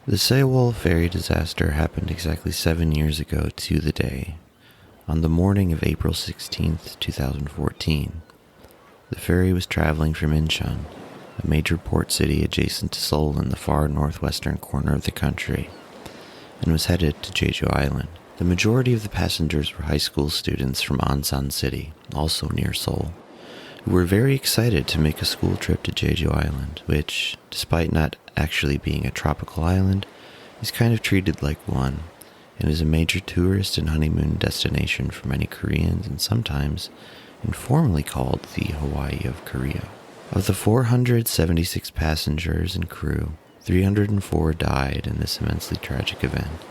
The Sewol Ferry disaster happened exactly 7 years ago to the day, on the morning of April 16th, 2014. The ferry was traveling from Incheon, a major port city adjacent to Seoul in the far northwestern corner of the country, and was headed to Jeju Island. The majority of the passengers were high school students from Ansan City, also near Seoul, who were very excited to make a school trip to Jeju Island, which, despite not actually being a tropical island, is kind of treated like one, and is a major tourist and honeymoon destination for many Koreans, and sometimes informally called the Hawaii of Korea. Of the 476 passengers and crew, 304 died in this immensely tragic event.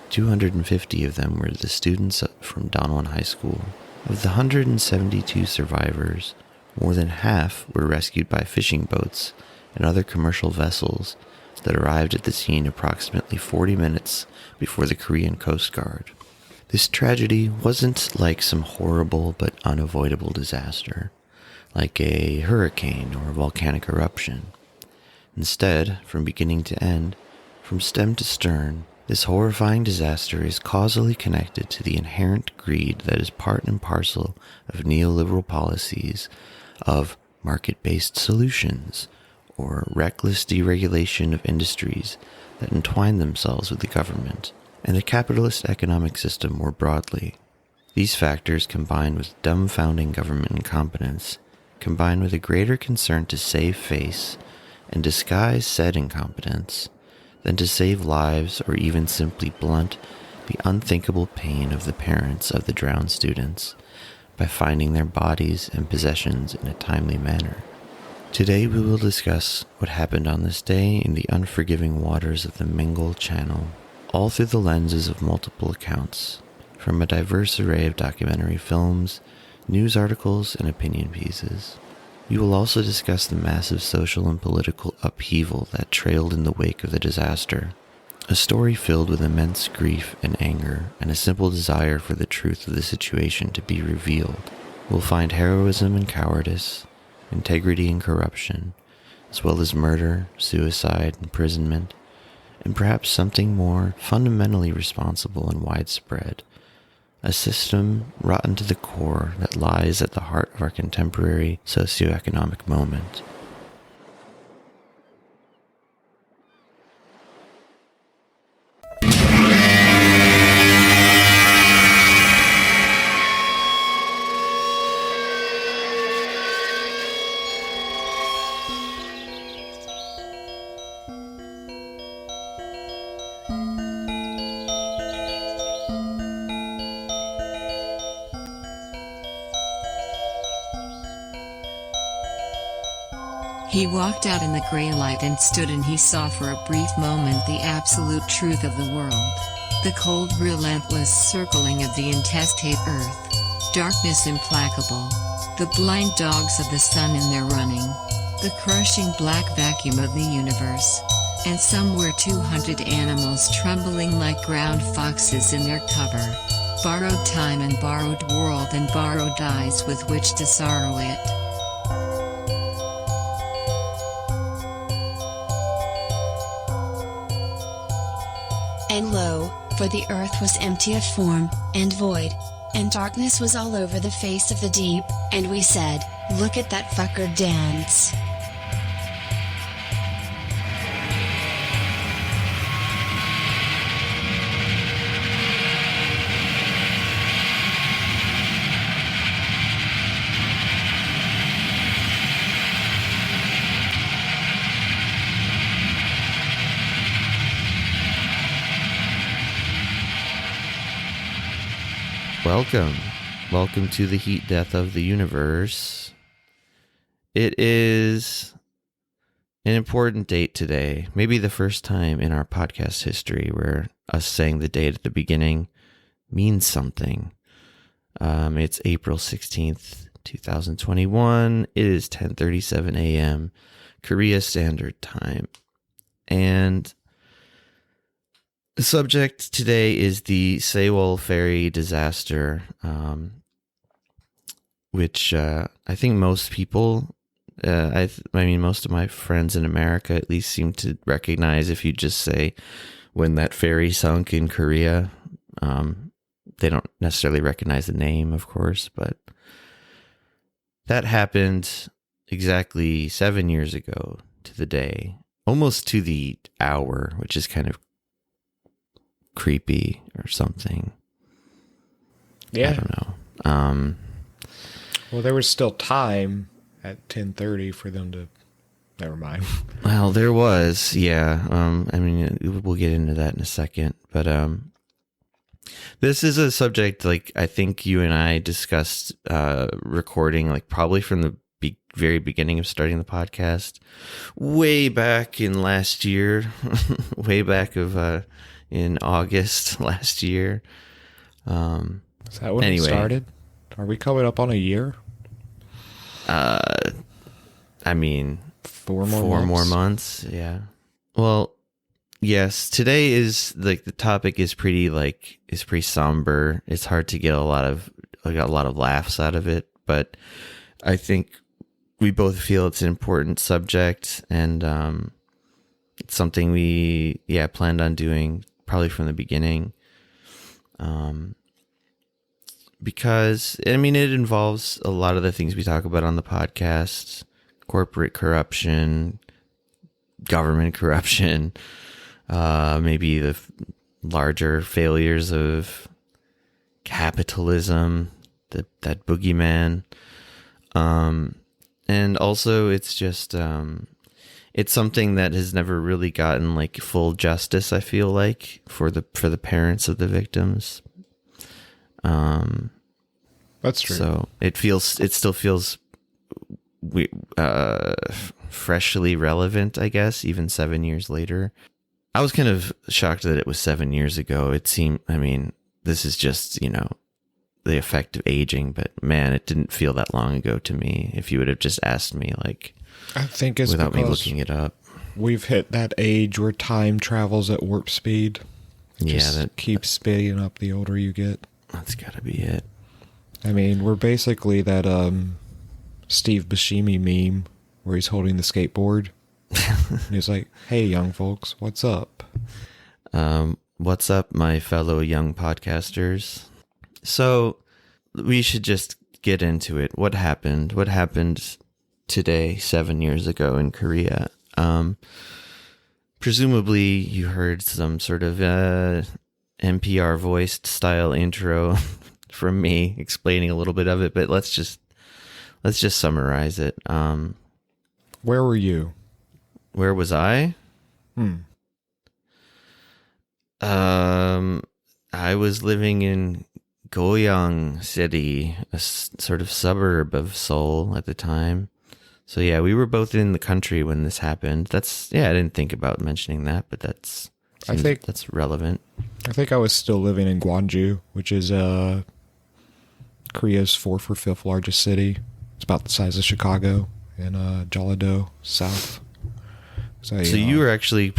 250 of them were the students from Danwon High School. Of the 172 survivors, more than half were rescued by fishing boats and other commercial vessels that arrived at the scene approximately 40 minutes before the Korean Coast Guard. This tragedy wasn't like some horrible but unavoidable disaster, like a hurricane or a volcanic eruption. Instead, from beginning to end, from stem to stern, this horrifying disaster is causally connected to the inherent greed that is part and parcel of neoliberal policies of market-based solutions, or reckless deregulation of industries that entwine themselves with the government, and a capitalist economic system more broadly. These factors, combined with dumbfounding government incompetence, combine with a greater concern to save face and disguise said incompetence than to save lives or even simply blunt the unthinkable pain of the parents of the drowned students by finding their bodies and possessions in a timely manner. Today we will discuss what happened on this day in the unforgiving waters of the Maenggol Channel, all through the lenses of multiple accounts, from a diverse array of documentary films, news articles, and opinion pieces. We will also discuss the massive social and political upheaval that trailed in the wake of the disaster, a story filled with immense grief and anger and a simple desire for the truth of the situation to be revealed. We'll find heroism and cowardice, integrity and corruption, as well as murder, suicide, imprisonment, and perhaps something more fundamentally responsible and widespread, a system rotten to the core that lies at the heart of our contemporary socioeconomic moment. He walked out in the gray light and stood, and he saw for a brief moment the absolute truth of the world. The cold, relentless circling of the intestate earth. Darkness implacable. The blind dogs of the sun in their running. The crushing black vacuum of the universe. And somewhere 200 animals trembling like ground foxes in their cover. Borrowed time and borrowed world and borrowed eyes with which to sorrow it. And lo, for the earth was empty of form, and void, and darkness was all over the face of the deep, and we said, look at that fucker dance. Welcome to the heat death of the universe. It is an important date today, maybe the first time in our podcast history where us saying the date at the beginning means something. It's April 16th, 2021. It is 10:37 a.m. Korea Standard Time. And the subject today is the Sewol Ferry disaster, which I think most people I mean, most of my friends in America at least seem to recognize if you just say when that ferry sunk in Korea. They don't necessarily recognize the name, of course, but that happened exactly 7 years ago to the day, almost to the hour, which is kind of creepy or something. Yeah. I don't know. Well, there was still time at 10:30 for them to... Never mind. Well, there was, yeah. I mean, we'll get into that in a second, but this is a subject like I think you and I discussed recording, like probably from the very beginning of starting the podcast, way back in last year, way back of in August last year. Is that when it started? Are we coming up on a year? I mean, four more months? months. Yeah. Well, yes. Today is like the topic is pretty somber. It's hard to get a lot of laughs out of it, but I think we both feel it's an important subject, and it's something we planned on doing probably from the beginning. Because I mean, it involves a lot of the things we talk about on the podcast: corporate corruption, government corruption, maybe the larger failures of capitalism, that boogeyman. And also it's just, it's something that has never really gotten like full justice, I feel like, for the parents of the victims. That's true. So it still feels freshly relevant, I guess, even 7 years later. I was kind of shocked that it was 7 years ago. It seemed, I mean, this is just, the effect of aging, but man, it didn't feel that long ago to me. If you would have just asked me, like, I think it's without me because looking it up. we've hit that age where time travels at warp speed. That keeps speeding up the older you get. That's gotta be it. I mean, we're basically that Steve Buscemi meme where he's holding the skateboard. And he's like, "Hey, young folks, what's up?" What's up, my fellow young podcasters? So we should just get into it. What happened? What happened today, 7 years ago in Korea? Presumably you heard some sort of NPR voiced style intro from me explaining a little bit of it, but let's just summarize it. Where were you? Where was I? I was living in Goyang City, a sort of suburb of Seoul at the time. So yeah, we were both in the country when this happened. I didn't think about mentioning that, but that's relevant. I think I was still living in Gwangju, which is Korea's fourth or fifth largest city. It's about the size of Chicago in Jeollado, south. So you were actually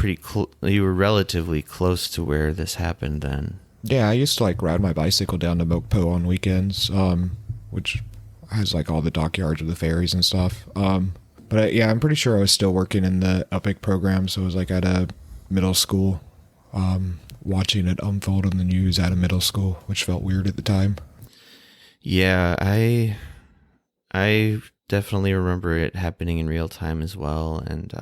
you were relatively close to where this happened then. Yeah, I used to ride my bicycle down to Mokpo on weekends, which has all the dockyards of the ferries and stuff. But I'm pretty sure I was still working in the EPIC program, so it was at a middle school, watching it unfold on the news at a middle school, which felt weird at the time. Yeah, I definitely remember it happening in real time as well, and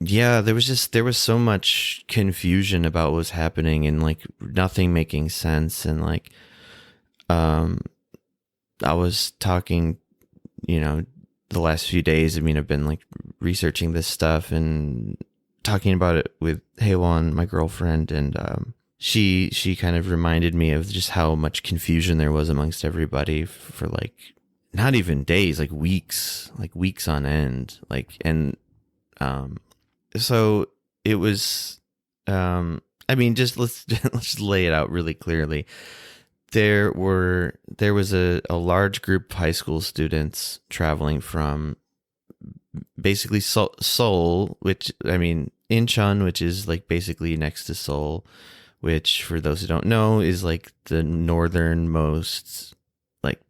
there was so much confusion about what was happening and nothing making sense, and I was talking, the last few days. I mean, I've been researching this stuff and talking about it with Haewon, my girlfriend, and she kind of reminded me of just how much confusion there was amongst everybody for not even days, weeks on end, so it was, I mean, let's just lay it out really clearly. There was a large group of high school students traveling from basically Seoul, which, I mean, Incheon, which is basically next to Seoul, which for those who don't know is the northernmost,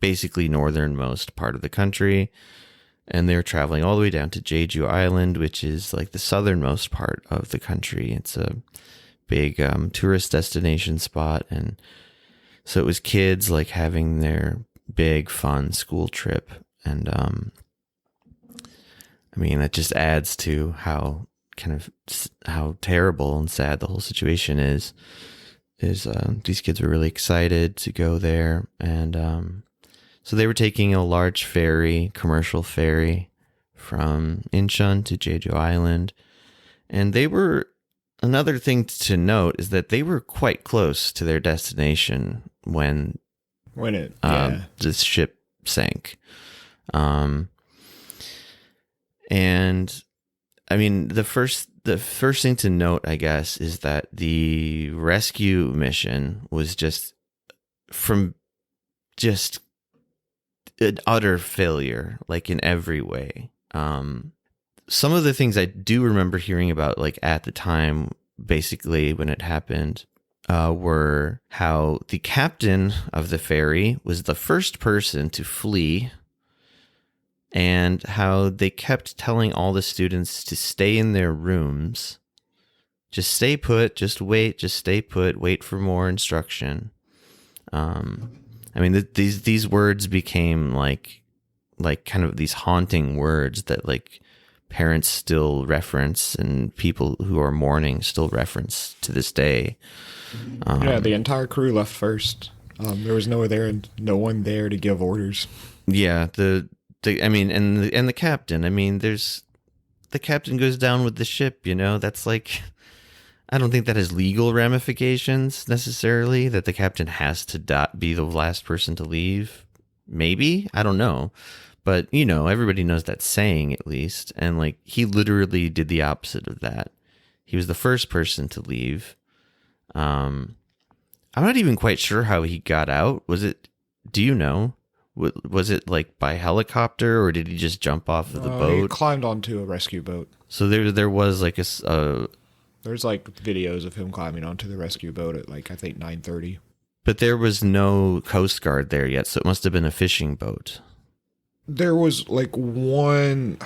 basically northernmost part of the country. And they were traveling all the way down to Jeju Island, which is like the southernmost part of the country. It's a big tourist destination spot. And so it was kids like having their big fun school trip. And I mean, that just adds to how terrible and sad the whole situation is these kids were really excited to go there. And so they were taking a large commercial ferry from Incheon to Jeju Island. And another thing to note is that they were quite close to their destination when the ship sank. And I mean, the first thing to note, I guess, is that the rescue mission was just an utter failure, like in every way. Some of the things I do remember hearing about, like at the time, basically when it happened, were how the captain of the ferry was the first person to flee, and how they kept telling all the students to stay in their rooms, just stay put, just wait, just stay put, wait for more instruction. I mean, these words became like kind of these haunting words that like parents still reference and people who are mourning still reference to this day. The entire crew left first. There was no one there to give orders. Yeah, the captain. I mean, the captain goes down with the ship. That's like, I don't think that has legal ramifications necessarily, that the captain has to be the last person to leave. Maybe, I don't know. But, everybody knows that saying at least. And like, he literally did the opposite of that. He was the first person to leave. I'm not even quite sure how he got out. Do you know? Was it like by helicopter, or did he just jump off of the boat? He climbed onto a rescue boat. So there was like there's like videos of him climbing onto the rescue boat at like, I think 9:30. But there was no Coast Guard there yet, so it must have been a fishing boat. There was like one,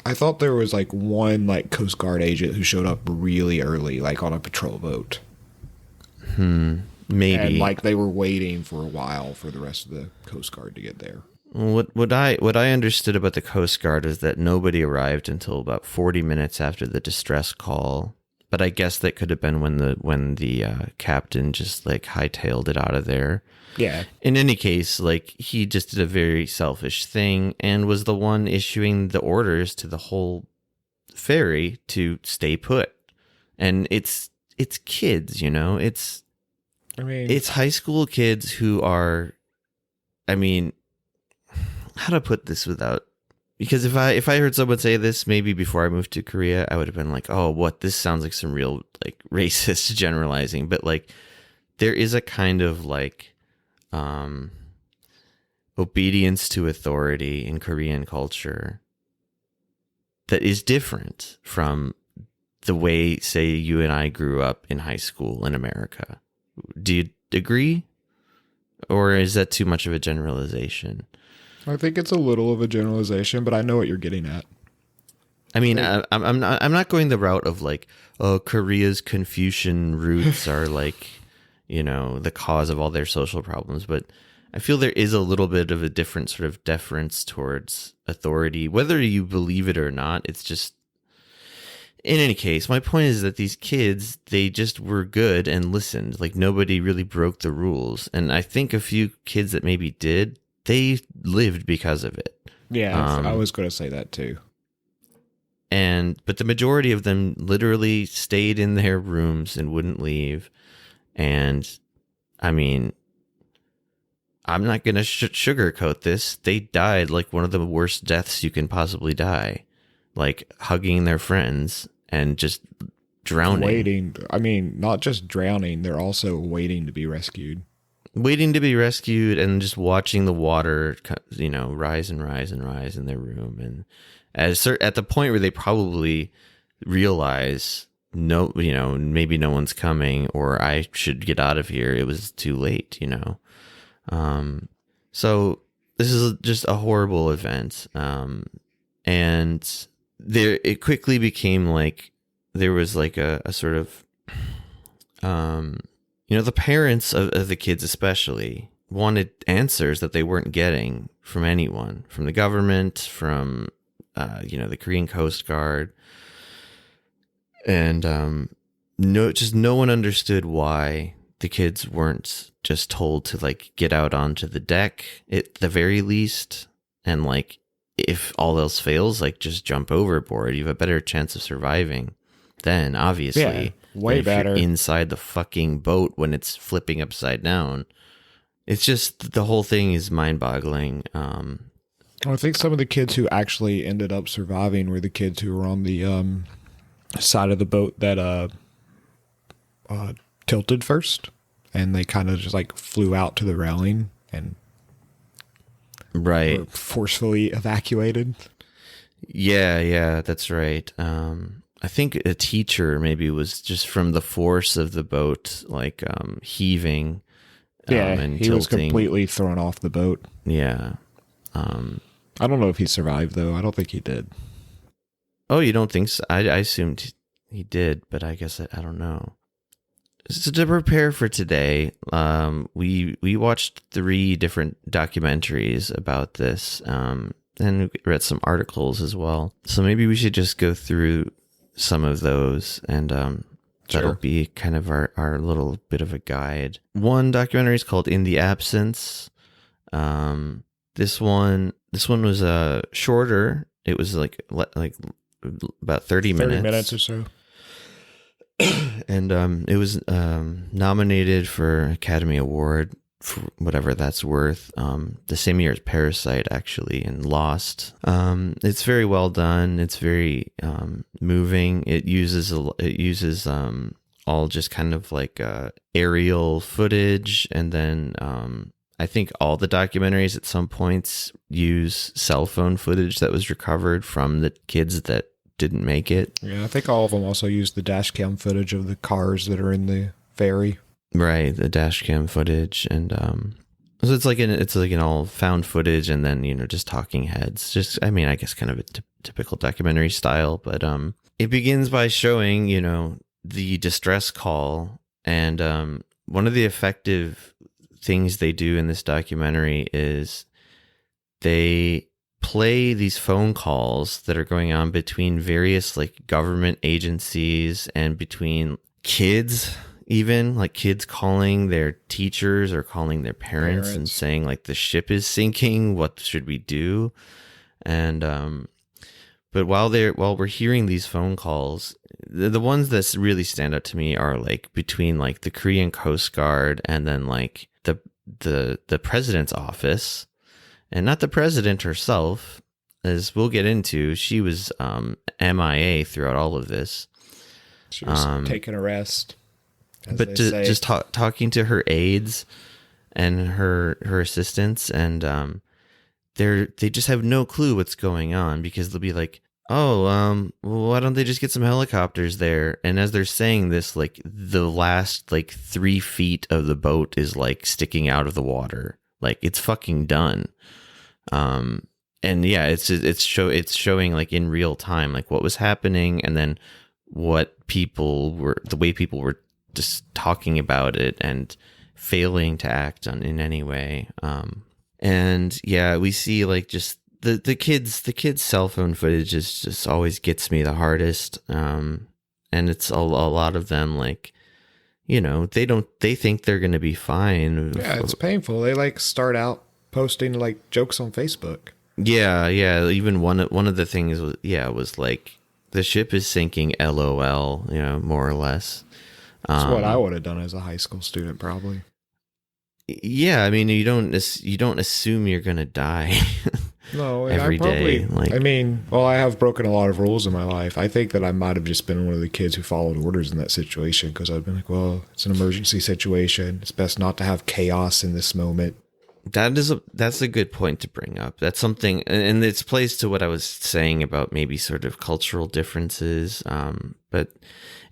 I thought there was like one like Coast Guard agent who showed up really early, like on a patrol boat. Maybe. And like they were waiting for a while for the rest of the Coast Guard to get there. What I understood about the Coast Guard is that nobody arrived until about 40 minutes after the distress call. But I guess that could have been when the captain just like hightailed it out of there. Yeah. In any case, like he just did a very selfish thing and was the one issuing the orders to the whole ferry to stay put. And it's kids, it's high school kids who are, how to put this without, because if I heard someone say this maybe before I moved to Korea, I would have been like, oh, what, this sounds like some real like racist generalizing. But like there is a kind of like obedience to authority in Korean culture that is different from the way, say, you and I grew up in high school in America. Do you agree? Or is that too much of a generalization? I think it's a little of a generalization, but I know what you're getting at. I mean, I'm not going the route of like, oh, Korea's Confucian roots are like, the cause of all their social problems. But I feel there is a little bit of a different sort of deference towards authority, whether you believe it or not. It's just, in any case, my point is that these kids, they just were good and listened. Like nobody really broke the rules. And I think a few kids that maybe did, they lived because of it. Yeah, I was going to say that too. But the majority of them literally stayed in their rooms and wouldn't leave. And I mean, I'm not going to sugarcoat this. They died like one of the worst deaths you can possibly die, like hugging their friends and just drowning. Waiting. I mean, not just drowning. They're also waiting to be rescued. Waiting to be rescued and just watching the water, rise and rise and rise in their room. And at the point where they probably realize, no, maybe no one's coming or I should get out of here. It was too late, So this is just a horrible event. And it quickly became like there was like a sort of, the parents of the kids especially wanted answers that they weren't getting from anyone, from the government, from, the Korean Coast Guard. And no one understood why the kids weren't just told to like get out onto the deck at the very least, and like if all else fails, like just jump overboard. You have a better chance of surviving then, obviously. Yeah, way better. You're inside the fucking boat when it's flipping upside down. It's just, the whole thing is mind-boggling. I think some of the kids who actually ended up surviving were the kids who were on the side of the boat that tilted first, and they kind of just like flew out to the railing and were forcefully evacuated. Yeah, that's right. I think a teacher maybe was just from the force of the boat, like heaving. And he tilting. Was completely thrown off the boat. Yeah. I don't know if he survived, though. I don't think he did. Oh, you don't think so? I assumed he did, but I guess I don't know. So to prepare for today, we watched 3 different documentaries about this, and read some articles as well. So maybe we should just go through some of those, and that'll be kind of our little bit of a guide. One documentary is called In the Absence. This one was shorter. It was like about 30 minutes. 30 minutes or so. And it was nominated for Academy Award for whatever that's worth. The same year as Parasite, actually, and lost. It's very well done. It's very moving. It uses all just kind of like aerial footage, and then I think all the documentaries at some points use cell phone footage that was recovered from the kids that didn't make it. Yeah, I think all of them also use the dash cam footage of the cars that are in the ferry. Right, the dash cam footage, and so it's like an all found footage, and then just talking heads. Just, I mean, I guess kind of a typical documentary style, but it begins by showing the distress call, and one of the effective things they do in this documentary is they play these phone calls that are going on between various like government agencies and between kids, even like kids calling their teachers or calling their parents and saying like the ship is sinking, what should we do? And but while we're hearing these phone calls, the ones that really stand out to me are like between like the Korean Coast Guard and then like the president's office. And not the president herself, as we'll get into. She was MIA throughout all of this. She was taking a rest. But just talking to her aides and her assistants, and they just have no clue what's going on, because they'll be like, oh, well, why don't they just get some helicopters there? And as they're saying this, like the last like 3 feet of the boat is like sticking out of the water. Like it's fucking done. And yeah, it's showing like in real time, like what was happening, and then the way people were just talking about it and failing to act in any way. And yeah, we see like just the kids' cell phone footage is just always gets me the hardest. And it's a lot of them like, they think they're going to be fine. Yeah, it's painful. They like start out posting like jokes on Facebook. Yeah. Even one of the things was like the ship is sinking, LOL, more or less. That's what I would have done as a high school student, probably. Yeah, I mean, you don't assume you're gonna die. No, every day. Like, I have broken a lot of rules in my life. I think that I might have just been one of the kids who followed orders in that situation, because I've been like, well, it's an emergency situation. It's best not to have chaos in this moment. That's a good point to bring up. That's something, and it's plays to what I was saying about maybe sort of cultural differences. But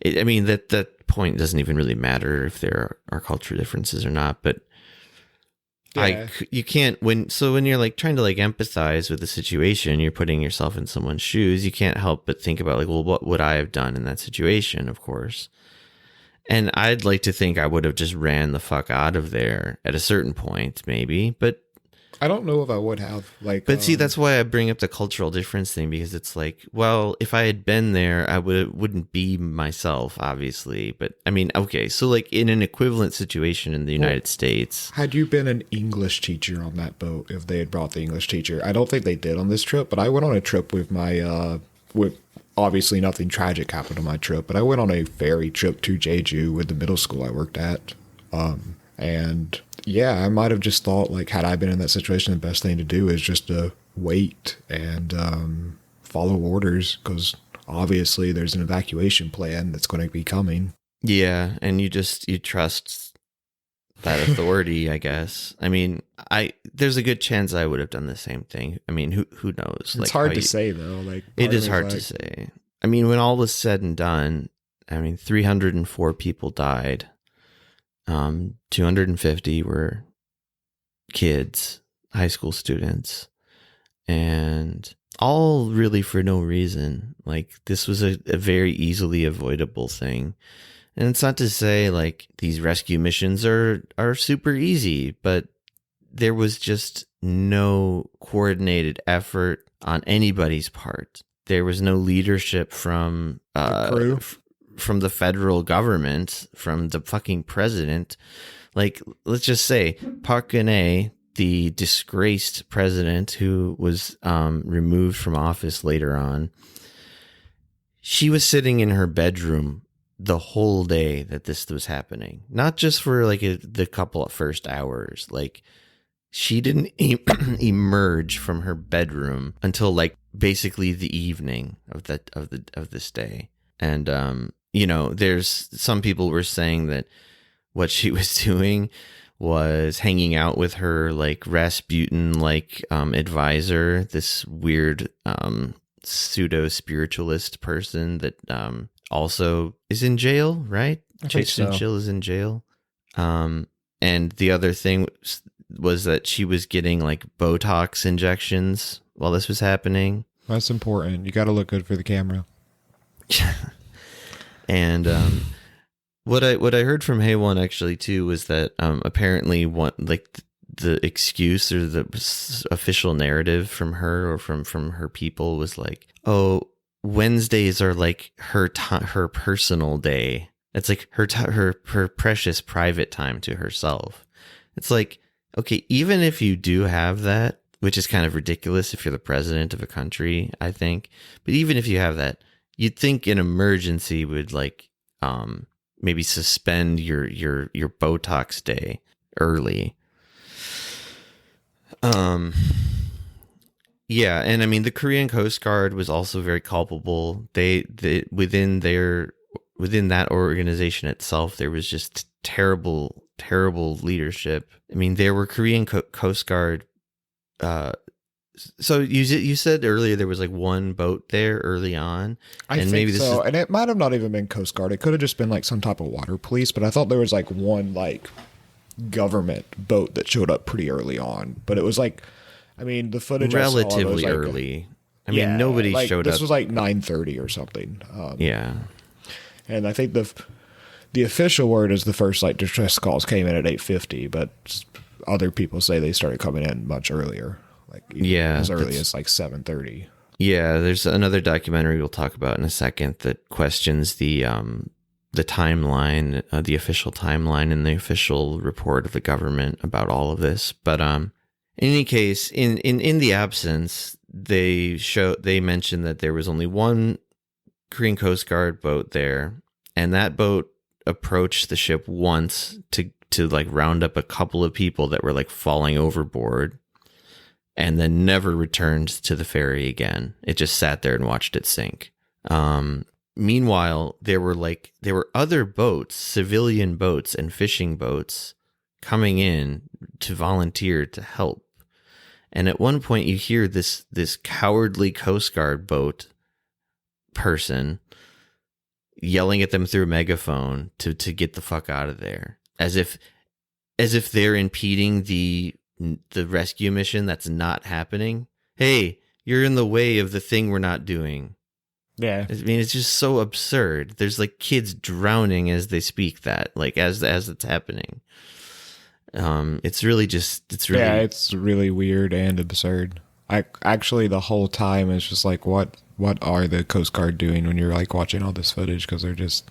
that point doesn't even really matter if there are cultural differences or not. But Yeah. You can't when you're like trying to like empathize with the situation, you're putting yourself in someone's shoes. You can't help but think about like, well, what would I have done in that situation? Of course. And I'd like to think I would have just ran the fuck out of there at a certain point, maybe. But I don't know if I would have. But see, that's why I bring up the cultural difference thing, because it's like, well, if I had been there, I wouldn't be myself, obviously. But I mean, okay, so like in an equivalent situation in the United States. Had you been an English teacher on that boat, if they had brought the English teacher, I don't think they did on this trip, but I went on a trip with my, with obviously nothing tragic happened on my trip, but I went on a ferry trip to Jeju with the middle school I worked at. And yeah, I might have just thought, like, had I been in that situation, the best thing to do is just to wait and follow orders, because obviously there's an evacuation plan that's going to be coming. Yeah, and you trust that authority, I guess. I mean, there's a good chance I would have done the same thing. I mean, who knows? It's like, hard to say, though. Like, it is hard to say. I mean, when all was said and done, I mean, 304 people died. 250 were kids, high school students, and all really for no reason. Like, this was a very easily avoidable thing. And it's not to say like these rescue missions are super easy, but there was just no coordinated effort on anybody's part. There was no leadership from the crew. From the federal government, from the fucking president. Like, let's just say Park Geun-hye, the disgraced president who was removed from office later on, she was sitting in her bedroom the whole day that this was happening. Not just for like the couple of first hours. Like, she didn't emerge from her bedroom until like basically the evening of this day. And you know, there's some people were saying that what she was doing was hanging out with her like Rasputin like advisor, this weird pseudo spiritualist person that also is in jail, right? Jason Chill is in jail. And the other thing was that she was getting like Botox injections while this was happening. That's important. You got to look good for the camera. And what I heard from Haewon actually too was that apparently the excuse or the official narrative from her or from her people was like, oh, Wednesdays are like her personal day. It's like her precious private time to herself. It's like, okay, even if you do have that, which is kind of ridiculous if you're the president of a country, I think, but even if you have that, you'd think an emergency would like maybe suspend your Botox day early. Yeah, and I mean the Korean Coast Guard was also very culpable. They within that organization itself, there was just terrible leadership. I mean, there were Korean Coast Guard. So you said earlier there was like one boat there early on. I think so, and it might have not even been Coast Guard. It could have just been like some type of water police. But I thought there was like one like government boat that showed up pretty early on. But it was like, I mean, the footage relatively I saw, like, early. I mean, nobody showed up. This was like 9:30 or something. Yeah, and I think the official word is the first like distress calls came in at 8:50, but other people say they started coming in much earlier. Like, as early as like 7:30. Yeah, there's another documentary we'll talk about in a second that questions the timeline, the official timeline and the official report of the government about all of this. But in any case, in the absence, they mentioned that there was only one Korean Coast Guard boat there, and that boat approached the ship once to like round up a couple of people that were like falling overboard, and then never returned to the ferry again. It just sat there and watched it sink. Meanwhile, there were other boats, civilian boats and fishing boats coming in to volunteer to help. And at one point you hear this cowardly Coast Guard boat person yelling at them through a megaphone to get the fuck out of there, as if they're impeding the the rescue mission that's not happening. Hey, you're in the way of the thing we're not doing. Yeah. I mean, it's just so absurd. There's like kids drowning as they speak that, like as it's happening. It's really it's really weird and absurd. I actually the whole time it's just like, what are the Coast Guard doing when you're like watching all this footage? Because it's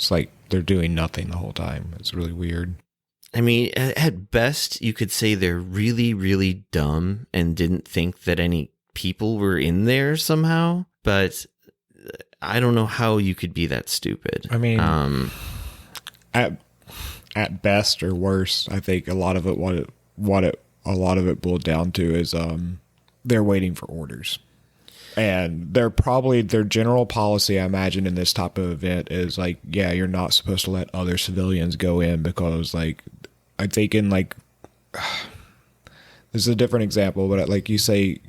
like they're doing nothing the whole time. It's really weird. I mean, at best, you could say they're really, really dumb and didn't think that any people were in there somehow. But I don't know how you could be that stupid. I mean, at best or worst, I think a lot of it a lot of it boiled down to is they're waiting for orders. And their general policy, I imagine, in this type of event is like, yeah, you're not supposed to let other civilians go in because, like, I think in like, this is a different example, but like you say,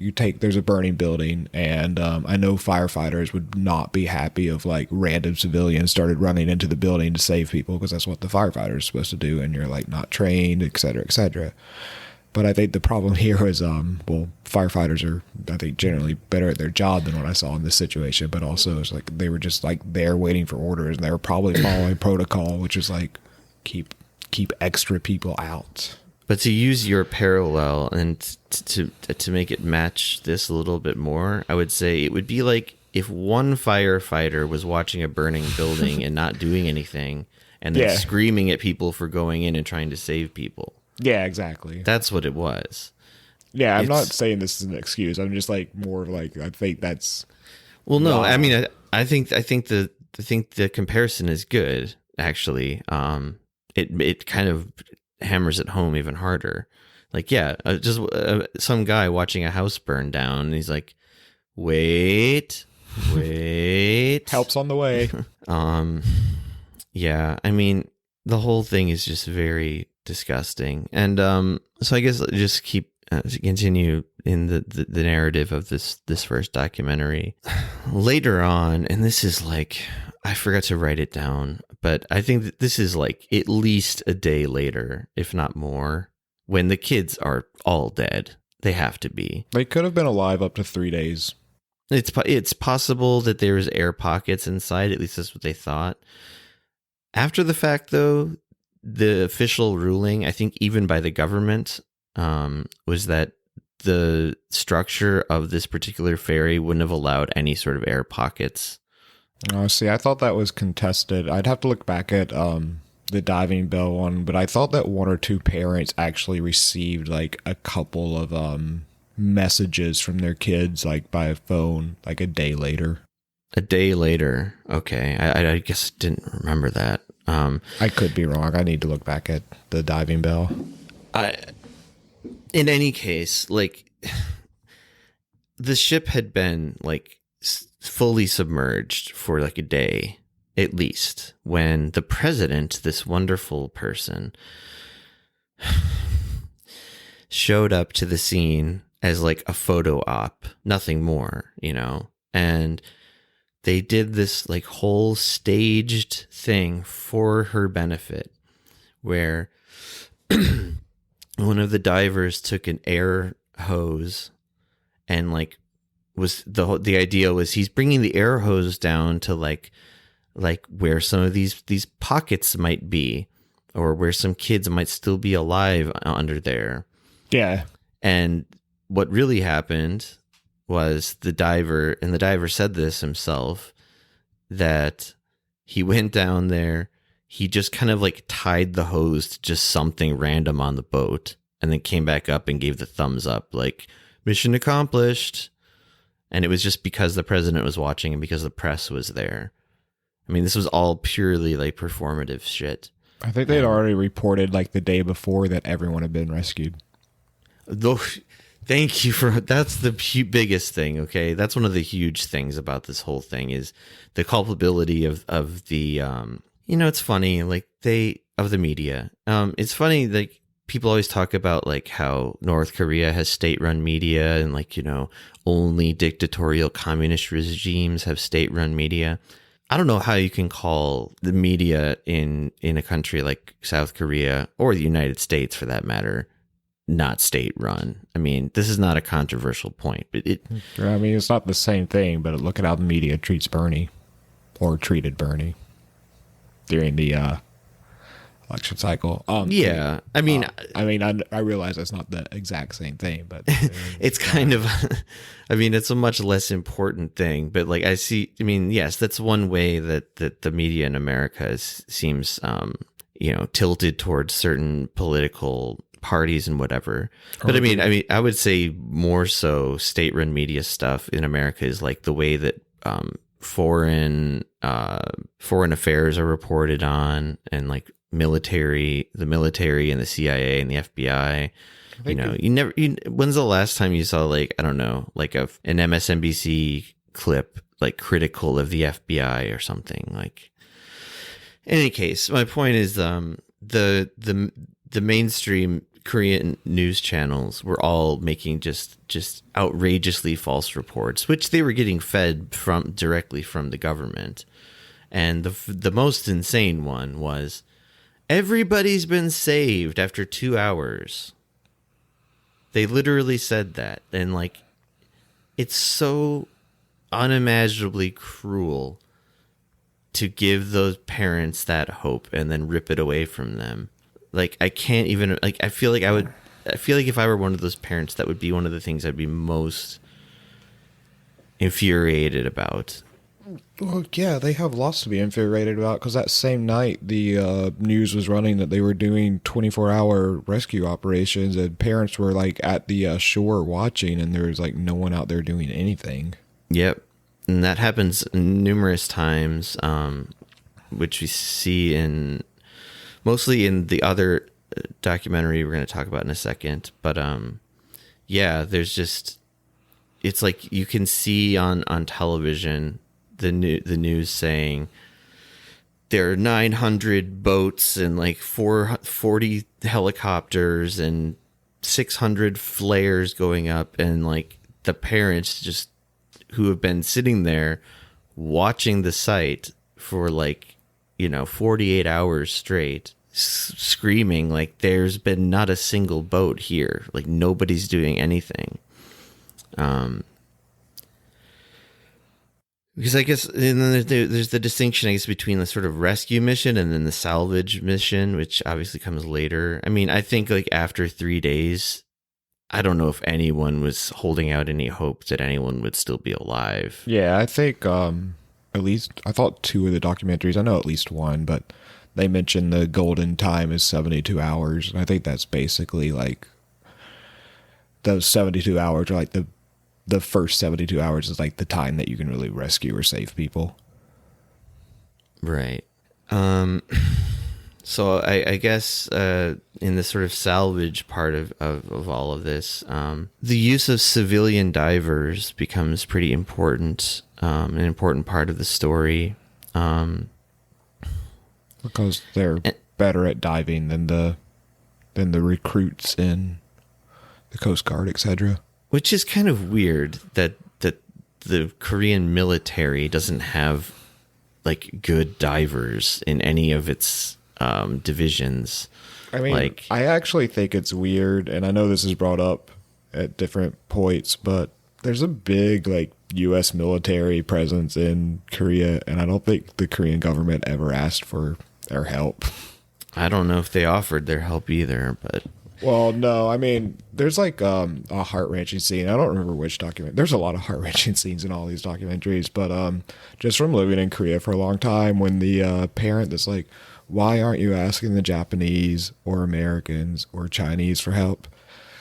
there's a burning building, and I know firefighters would not be happy if like random civilians started running into the building to save people because that's what the firefighter is supposed to do, and you're like not trained, et cetera, et cetera. But I think the problem here is, firefighters are, I think, generally better at their job than what I saw in this situation. But also, it's like they were just like there waiting for orders, and they were probably following protocol, which is like keep extra people out. But to use your parallel and to make it match this a little bit more, I would say it would be like if one firefighter was watching a burning building and not doing anything, and then screaming at people for going in and trying to save people. Yeah, exactly. That's what it was. Yeah, I'm not saying this is an excuse. I'm just like more like I think that's. Well, no, I mean, I think the comparison is good. Actually, it kind of hammers it home even harder. Like, yeah, just some guy watching a house burn down, and he's like, "Wait, help's on the way." Yeah, I mean, the whole thing is just very disgusting, and so I guess just continue in the narrative of this first documentary. Later on, and this is like, I forgot to write it down, but I think that this is like at least a day later, if not more, when the kids are all dead. They have to be. They could have been alive up to 3 days. It's possible that there was air pockets inside. At least that's what they thought. After the fact, though, the official ruling, I think even by the government, was that the structure of this particular ferry wouldn't have allowed any sort of air pockets. Oh, see, I thought that was contested. I'd have to look back at the diving bell one, but I thought that one or two parents actually received like a couple of messages from their kids, like by phone, like a day later. A day later. Okay. I guess didn't remember that. I could be wrong. I need to look back at the diving bell. In any case, like, the ship had been like fully submerged for like a day at least, when the president, this wonderful person, showed up to the scene as like a photo op, nothing more, you know. And they did this like whole staged thing for her benefit, where one of the divers took an air hose and like was the idea was he's bringing the air hose down to like where some of these pockets might be, or where some kids might still be alive under there. Yeah. And what really happened was the diver said this himself, that he went down there, he just kind of like tied the hose to just something random on the boat, and then came back up and gave the thumbs up, like, mission accomplished. And it was just because the president was watching and because the press was there. I mean, this was all purely like performative shit. I think they'd already reported like the day before that everyone had been rescued. Though, thank you for, that's the biggest thing. Okay. That's one of the huge things about this whole thing is the culpability of the, you know, it's funny, like of the media. It's funny, like, people always talk about like how North Korea has state-run media and like, you know, only dictatorial communist regimes have state-run media. I don't know how you can call the media in a country like South Korea, or the United States for that matter, not state run. I mean, this is not a controversial point, but I mean, it's not the same thing, but look at how the media treats Bernie, or treated Bernie during the election cycle. Yeah, I mean, I realize that's not the exact same thing, but it's kind of, I mean, it's a much less important thing, but like I mean, yes, that's one way that the media in America seems, tilted towards certain political parties and whatever. But I mean, I would say more so state-run media stuff in America is like the way that foreign affairs are reported on, and like the military and the CIA and the FBI. When's the last time you saw, like, I don't know, like an MSNBC clip like critical of the FBI or something? Like, in any case, my point is the mainstream Korean news channels were all making just outrageously false reports, which they were getting fed directly from the government. And the most insane one was, everybody's been saved after 2 hours. They literally said that. And like, it's so unimaginably cruel to give those parents that hope and then rip it away from them. Like, I can't even, like, I feel like if I were one of those parents, that would be one of the things I'd be most infuriated about. Well, yeah, they have lots to be infuriated about, because that same night the news was running that they were doing 24-hour rescue operations, and parents were like at the shore watching, and there was like no one out there doing anything. Yep. And that happens numerous times, which we see mostly in the other documentary we're going to talk about in a second. But yeah, there's just, it's like you can see on television the news saying there are 900 boats and like 40 helicopters and 600 flares going up, and like the parents just who have been sitting there watching the site for like 48 hours straight, screaming like there's been not a single boat here, like nobody's doing anything. Because I guess, and then there's the distinction, I guess, between the sort of rescue mission and then the salvage mission, which obviously comes later. I mean, I think like after 3 days, I don't know if anyone was holding out any hope that anyone would still be alive. Yeah, I think at least, I thought 2 of the documentaries, I know at least one, but they mentioned the golden time is 72 hours. And I think that's basically like those 72 hours are like the first 72 hours is like the time that you can really rescue or save people. Right. So I guess in the sort of salvage part of all of this, the use of civilian divers becomes pretty important, an important part of the story. Because they're better at diving than the recruits in the Coast Guard, etc. Which is kind of weird that the Korean military doesn't have like good divers in any of its divisions. I mean, I actually think it's weird, and I know this is brought up at different points, but there's a big like U.S. military presence in Korea, and I don't think the Korean government ever asked for their help. I don't know if they offered their help either, but... Well, no, I mean, there's like a heart-wrenching scene. I don't remember which document. There's a lot of heart-wrenching scenes in all these documentaries, but just from living in Korea for a long time, when the parent that's like, why aren't you asking the Japanese or Americans or Chinese for help?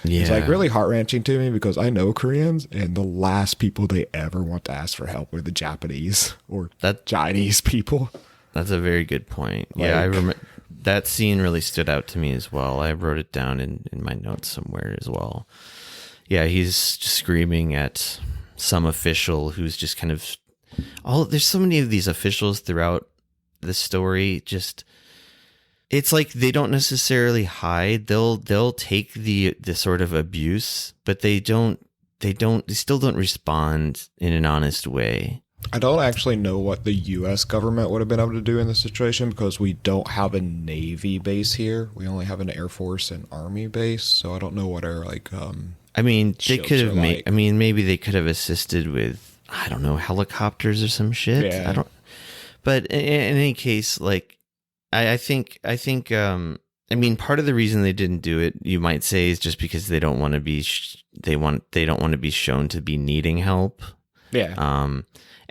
Yeah. It's like really heart-wrenching to me, because I know Koreans, and the last people they ever want to ask for help are the Japanese or Chinese people. That's a very good point. Like, yeah, I remember that scene really stood out to me as well. I wrote it down in my notes somewhere as well. Yeah, he's just screaming at some official who's just kind of... there's so many of these officials throughout the story. Just, it's like they don't necessarily hide. They'll take the sort of abuse, but they still don't respond in an honest way. I don't actually know what the U.S. government would have been able to do in this situation because we don't have a Navy base here. We only have an Air Force and Army base, so I don't know what our I mean, they shields could are have made. like. I mean, maybe they could have assisted with, I don't know, helicopters or some shit. Yeah. I don't. But in any case, like, I think. I mean, part of the reason they didn't do it, you might say, is just because they don't want to be. They don't want to be shown to be needing help. Yeah.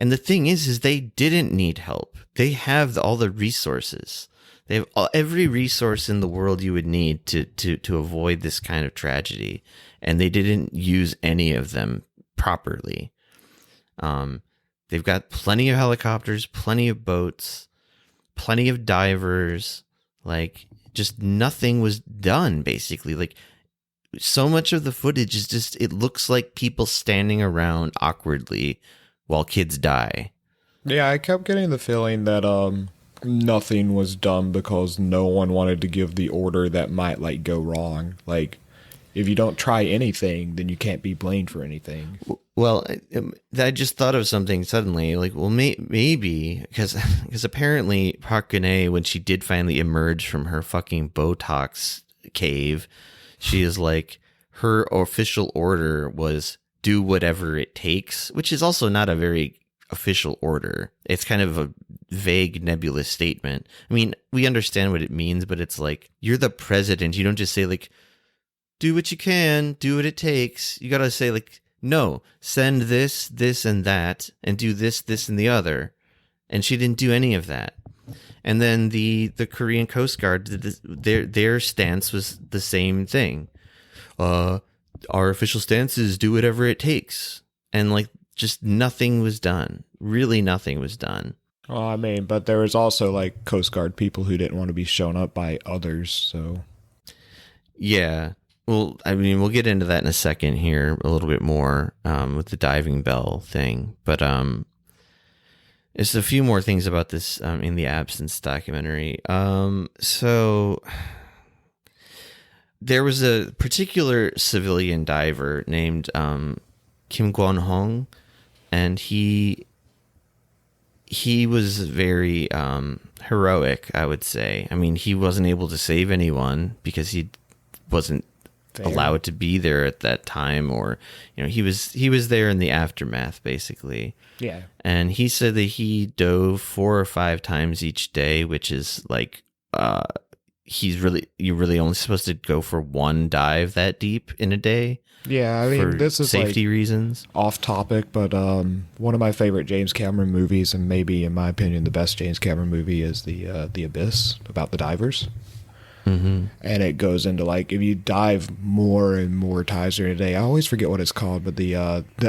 And the thing is they didn't need help. They have all the resources. They have every resource in the world you would need to avoid this kind of tragedy, and they didn't use any of them properly. They've got plenty of helicopters, plenty of boats, plenty of divers. Like, just nothing was done, basically. Like, so much of the footage is just, it looks like people standing around awkwardly while kids die. Yeah, I kept getting the feeling that nothing was done because no one wanted to give the order that might like go wrong. Like, if you don't try anything, then you can't be blamed for anything. Well, I just thought of something suddenly. Like, well, maybe because apparently Park Geun-hye, when she did finally emerge from her fucking Botox cave, she is like, her official order was do whatever it takes, which is also not a very official order. It's kind of a vague, nebulous statement. I mean, we understand what it means, but it's like, you're the president. You don't just say like, do what you can, do what it takes. You got to say like, no, send this, this, and that, and do this, this, and the other. And she didn't do any of that. And then the Korean Coast Guard, their stance was the same thing. Our official stance is do whatever it takes. And like, just nothing was done. Really nothing was done. Well, I mean, but there was also like Coast Guard people who didn't want to be shown up by others, so. Yeah. Well, I mean, we'll get into that in a second here a little bit more with the diving bell thing. But there's a few more things about this in the Absence documentary. So there was a particular civilian diver named Kim Kwon-hong, and he was very heroic, I would say. I mean, he wasn't able to save anyone because he wasn't allowed to be there at that time, or he was there in the aftermath, basically. Yeah. And he said that he dove 4 or 5 times each day, which is like you're really only supposed to go for one dive that deep in a day. Yeah, I mean, this is safety reasons. Off topic, but one of my favorite James Cameron movies, and maybe in my opinion the best James Cameron movie, is the Abyss, about the divers. Mm-hmm. And it goes into like, if you dive more and more times during a day, I always forget what it's called, but the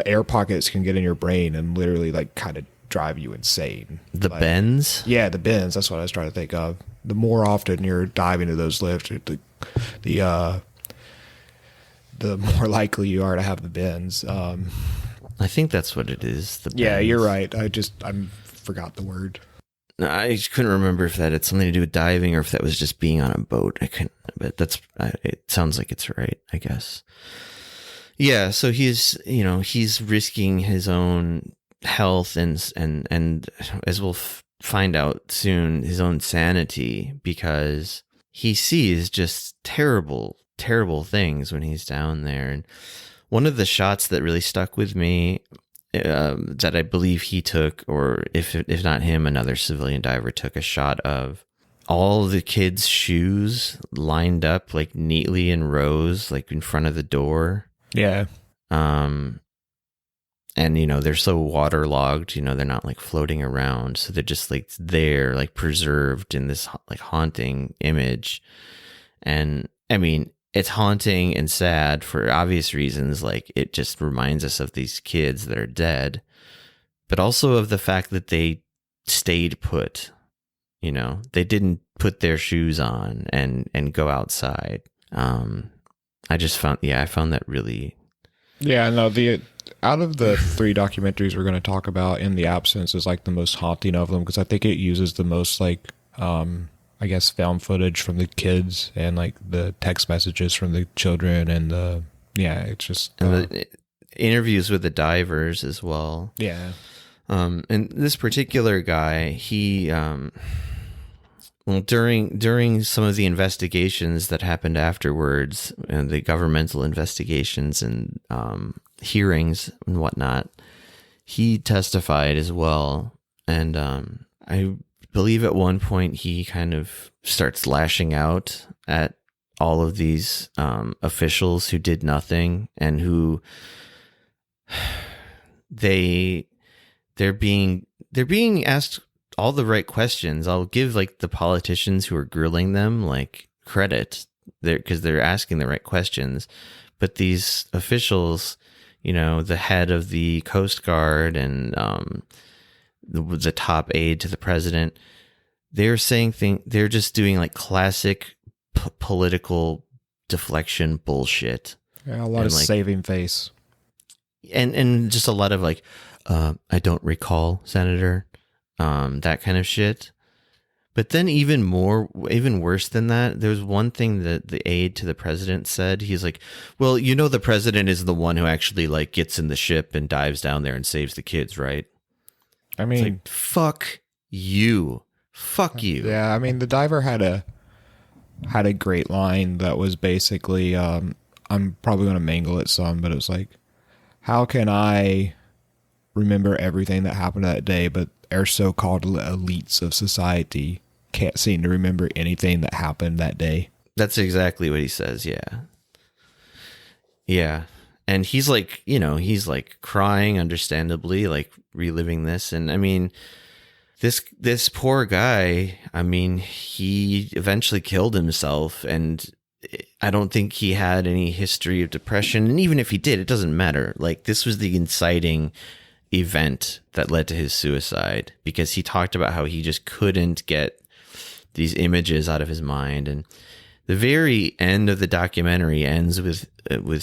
air pockets can get in your brain and literally like kind of drive you insane. The like, bends? Yeah, the bends. That's what I was trying to think of. The more often you're diving to those lifts, the more likely you are to have the bends. I think that's what it is. Yeah, you're right. I forgot the word. No, I couldn't remember if that had something to do with diving or if that was just being on a boat. I couldn't, but it sounds like it's right, I guess. Yeah, so he's risking his own health and as we'll find out soon, his own sanity, because he sees just terrible things when he's down there. And one of the shots that really stuck with me, that I believe he took, or if not him, another civilian diver took a shot of all the kids' shoes lined up like neatly in rows, like in front of the door. Yeah. And they're so waterlogged, they're not like floating around, so they're just like there, like preserved in this like haunting image. And I mean, it's haunting and sad for obvious reasons. Like, it just reminds us of these kids that are dead, but also of the fact that they stayed put. They didn't put their shoes on and go outside. I found that really. Yeah, no, out of the 3 documentaries we're going to talk about, In the Absence is like the most haunting of them, because I think it uses the most like, I guess, found footage from the kids and like the text messages from the children, and it's just and the interviews with the divers as well. Yeah. And this particular guy, he, well, during some of the investigations that happened afterwards, and the governmental investigations and hearings and whatnot, he testified as well. And I believe at one point he kind of starts lashing out at all of these officials who did nothing and who they're being asked all the right questions. I'll give like the politicians who are grilling them like credit there because they're asking the right questions. But these officials, you know, the head of the Coast Guard and the top aide to the president, they're saying they're just doing like classic political deflection bullshit. Yeah, a lot of like, saving face. And just a lot of like, I don't recall, Senator, that kind of shit. But then even worse than that, there's one thing that the aide to the president said. He's like, well, you know, the president is the one who actually like gets in the ship and dives down there and saves the kids, right? I mean, like, fuck you. Fuck you. Yeah, I mean, the diver had a great line that was basically, I'm probably going to mangle it some, but it was like, how can I remember everything that happened that day, but our so-called elites of society can't seem to remember anything that happened that day? That's exactly what he says, yeah. Yeah. And he's like, you know, he's like crying, understandably, like reliving this. And I mean, this poor guy, I mean, he eventually killed himself, and I don't think he had any history of depression. And even if he did, it doesn't matter. Like, this was the inciting event that led to his suicide, because he talked about how he just couldn't get these images out of his mind. And the very end of the documentary ends with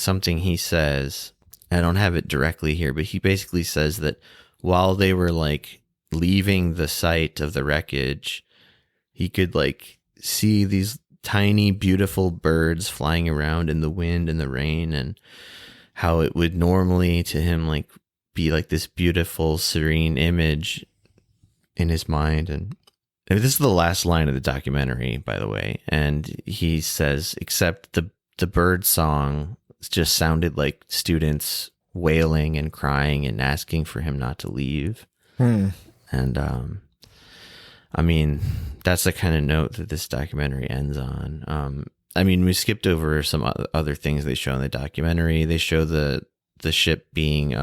something he says. I don't have it directly here, but he basically says that while they were like leaving the site of the wreckage, he could like see these tiny, beautiful birds flying around in the wind and the rain, and how it would normally to him like be like this beautiful, serene image in his mind. And this is the last line of the documentary, by the way. And he says, except the bird song just sounded like students wailing and crying and asking for him not to leave. And I mean, that's the kind of note that this documentary ends on. I mean, we skipped over some other things they show in the documentary. They show the ship being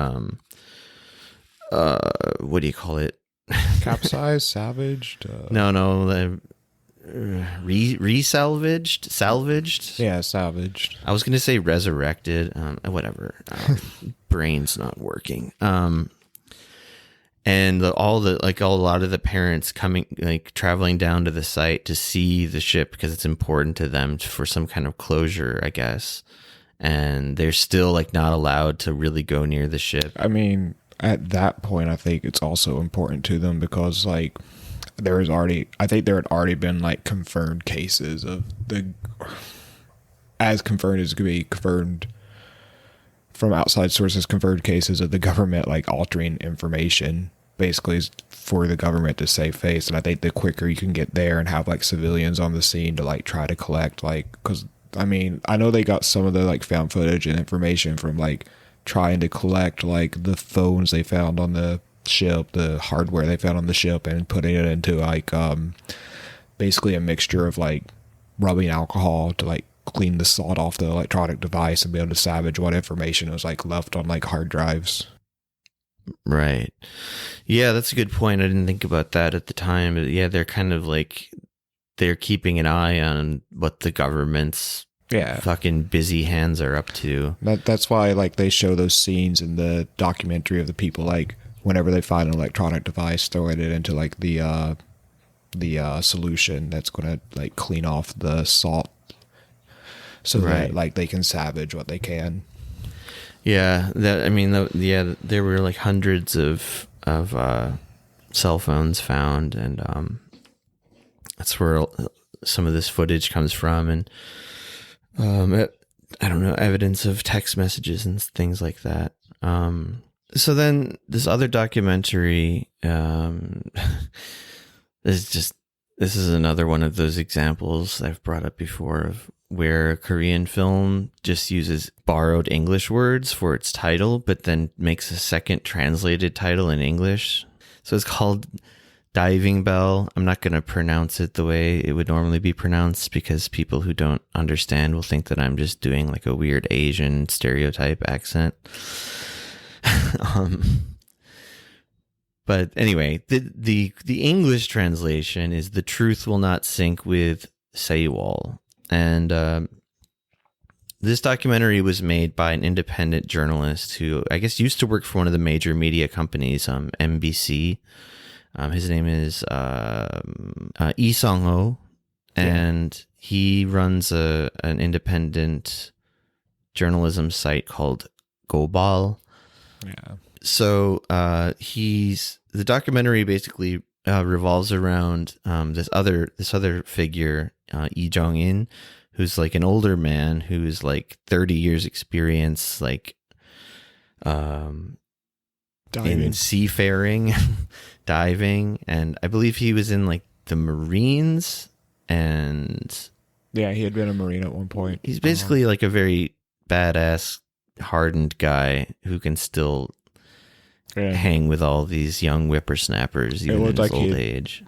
what do you call it? Capsized, salvaged? No, salvaged. Yeah, salvaged. I was gonna say resurrected. Whatever. Brain's not working. And a lot of the parents coming, like traveling down to the site to see the ship because it's important to them for some kind of closure, I guess. And they're still like not allowed to really go near the ship. I mean, at that point, I think it's also important to them because like there had already been like confirmed cases of as confirmed as could be confirmed from outside sources, confirmed cases of the government like altering information basically for the government to save face. And I think the quicker you can get there and have like civilians on the scene to like try to collect, like, because I mean, I know they got some of the like found footage and information from like trying to collect like the phones they found on the ship, the hardware they found on the ship, and putting it into like basically a mixture of like rubbing alcohol to like clean the salt off the electronic device and be able to salvage what information was like left on like hard drives. Right. Yeah, that's a good point. I didn't think about that at the time. But yeah, they're kind of like they're keeping an eye on what the government's fucking busy hands are up to. That's why like they show those scenes in the documentary of the people like whenever they find an electronic device, throwing it into like the solution that's going to like clean off the salt. So that like they can salvage what they can. Yeah, there were like hundreds of cell phones found, and that's where some of this footage comes from, and I don't know, evidence of text messages and things like that. So then this other documentary, this is another one of those examples I've brought up before of where a Korean film just uses borrowed English words for its title, but then makes a second translated title in English. So it's called Diving Bell. I'm not going to pronounce it the way it would normally be pronounced because people who don't understand will think that I'm just doing like a weird Asian stereotype accent. But anyway, the English translation is "The Truth Will Not Sink with Seawall." And this documentary was made by an independent journalist who I guess used to work for one of the major media companies, MBC. His name is Lee Sung-ho, and he runs an independent journalism site called Global. Yeah. So the documentary basically revolves around this other figure, Lee Jong-in, who's like an older man who's like 30 years experience, like in seafaring, diving, and I believe he was in like the Marines, and yeah, he had been a Marine at one point. He's basically like a very badass, hardened guy who can still hang with all these young whippersnappers even in his old age.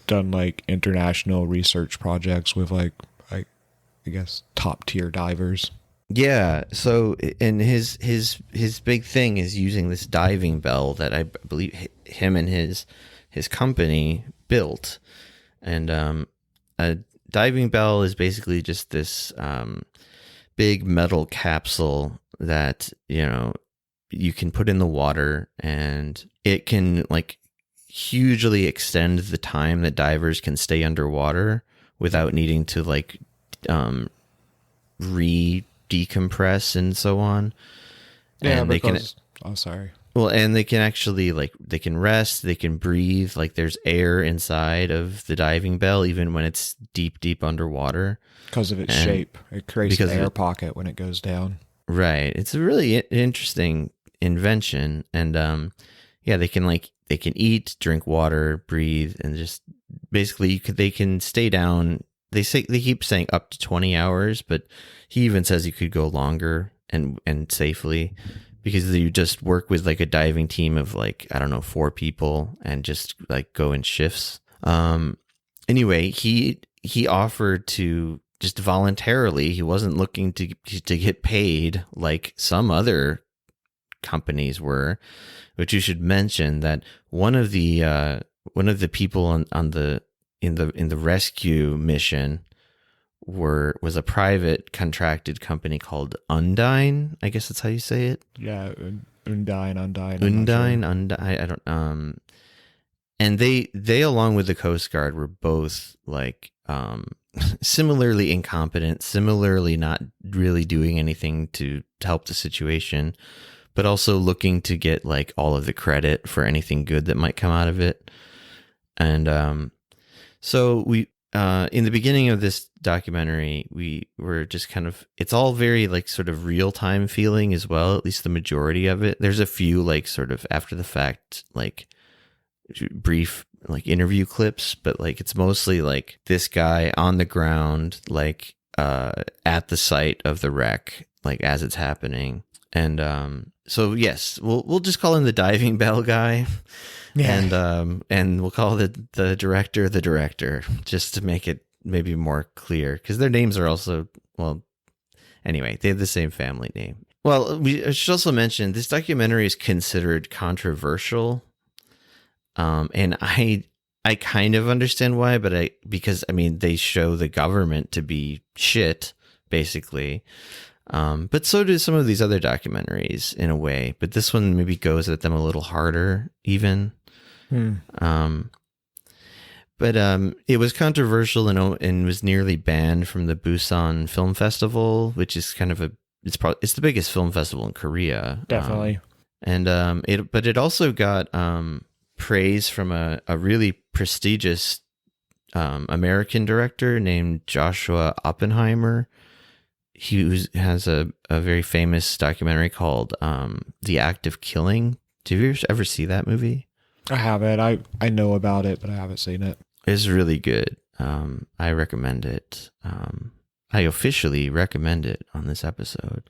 Done like international research projects with like I guess top tier divers. Yeah, so and his big thing is using this diving bell that I believe him and his company built. And a diving bell is basically just this big metal capsule that, you can put in the water, and it can like hugely extend the time that divers can stay underwater without needing to like decompress and so on. Yeah, and and they can actually like they can rest, they can breathe, like there's air inside of the diving bell even when it's deep underwater because of its shape. It creates an air pocket when it goes down. Right. It's a really interesting invention. And they can eat, drink water, breathe, and just basically they can stay down. They keep saying up to 20 hours, but he even says you could go longer and safely, because you just work with like a diving team of like, I don't know, 4 people and just like go in shifts. Anyway, he offered to just voluntarily, he wasn't looking to get paid like some other companies were, which you should mention that one of the people in the rescue mission was a private contracted company called Undyne. I guess that's how you say it. Yeah, Undyne. I don't. And they along with the Coast Guard were both like similarly incompetent, similarly not really doing anything to help the situation, but also looking to get like all of the credit for anything good that might come out of it. And so we in the beginning of this documentary, we were just kind of, it's all very like sort of real time feeling as well, at least the majority of it. There's a few like sort of after the fact, like brief like interview clips, but like it's mostly like this guy on the ground, like at the site of the wreck, like as it's happening. And so yes, we'll just call him the diving bell guy. Yeah. And we'll call the director just to make it maybe more clear, because their names are also, well, anyway, they have the same family name. Well, I should also mention this documentary is considered controversial. And I kind of understand why, because they show the government to be shit, basically. But so do some of these other documentaries in a way, but this one maybe goes at them a little harder even. But it was controversial and was nearly banned from the Busan Film Festival, which is kind of it's the biggest film festival in Korea. Definitely. But it also got praise from a really prestigious American director named Joshua Oppenheimer. He has a very famous documentary called The Act of Killing Did you ever see that movie? I haven't. I know about it, but I haven't seen it. It's really good. I recommend it. I officially recommend it on this episode.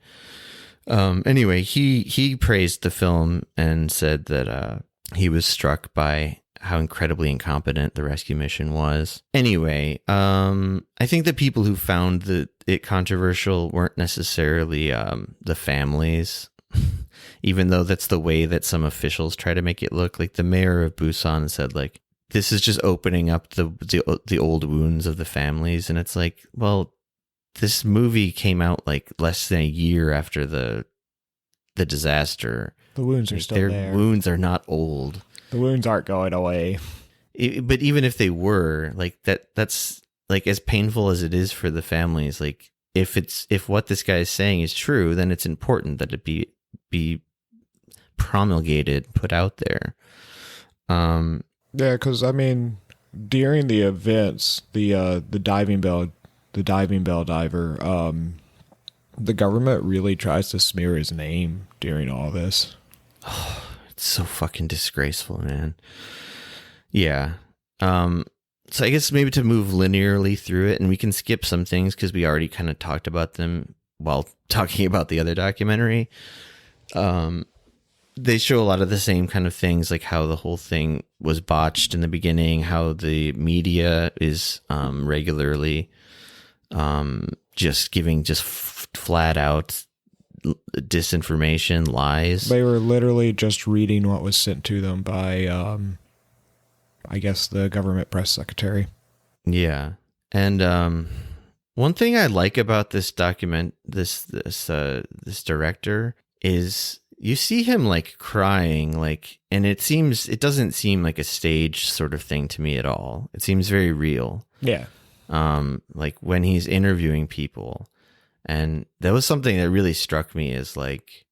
Anyway, he praised the film and said that he was struck by how incredibly incompetent the rescue mission was. Anyway, I think the people who found it controversial weren't necessarily the families, even though that's the way that some officials try to make it look. Like the mayor of Busan said, like, this is just opening up the old wounds of the families. And it's like, well, this movie came out like less than a year after the disaster. The wounds are still there. there. Wounds are not old. The wounds aren't going away. But even if they were, like that's like as painful as it is for the families. Like if what this guy is saying is true, then it's important that it be promulgated, put out there. Yeah, because I mean, during the events, the diving bell diver, the government really tries to smear his name during all this. Oh, it's so fucking disgraceful, man. Yeah. So I guess maybe to move linearly through it, and we can skip some things because we already kind of talked about them while talking about the other documentary. They show a lot of the same kind of things, like how the whole thing was botched in the beginning, how the media is regularly just giving flat out disinformation, lies. They were literally just reading what was sent to them by, I guess, the government press secretary. Yeah. And one thing I like about this this director is you see him like crying, like, and it doesn't seem like a stage sort of thing to me at all. It seems very real. Yeah. Like when he's interviewing people. And that was something that really struck me as like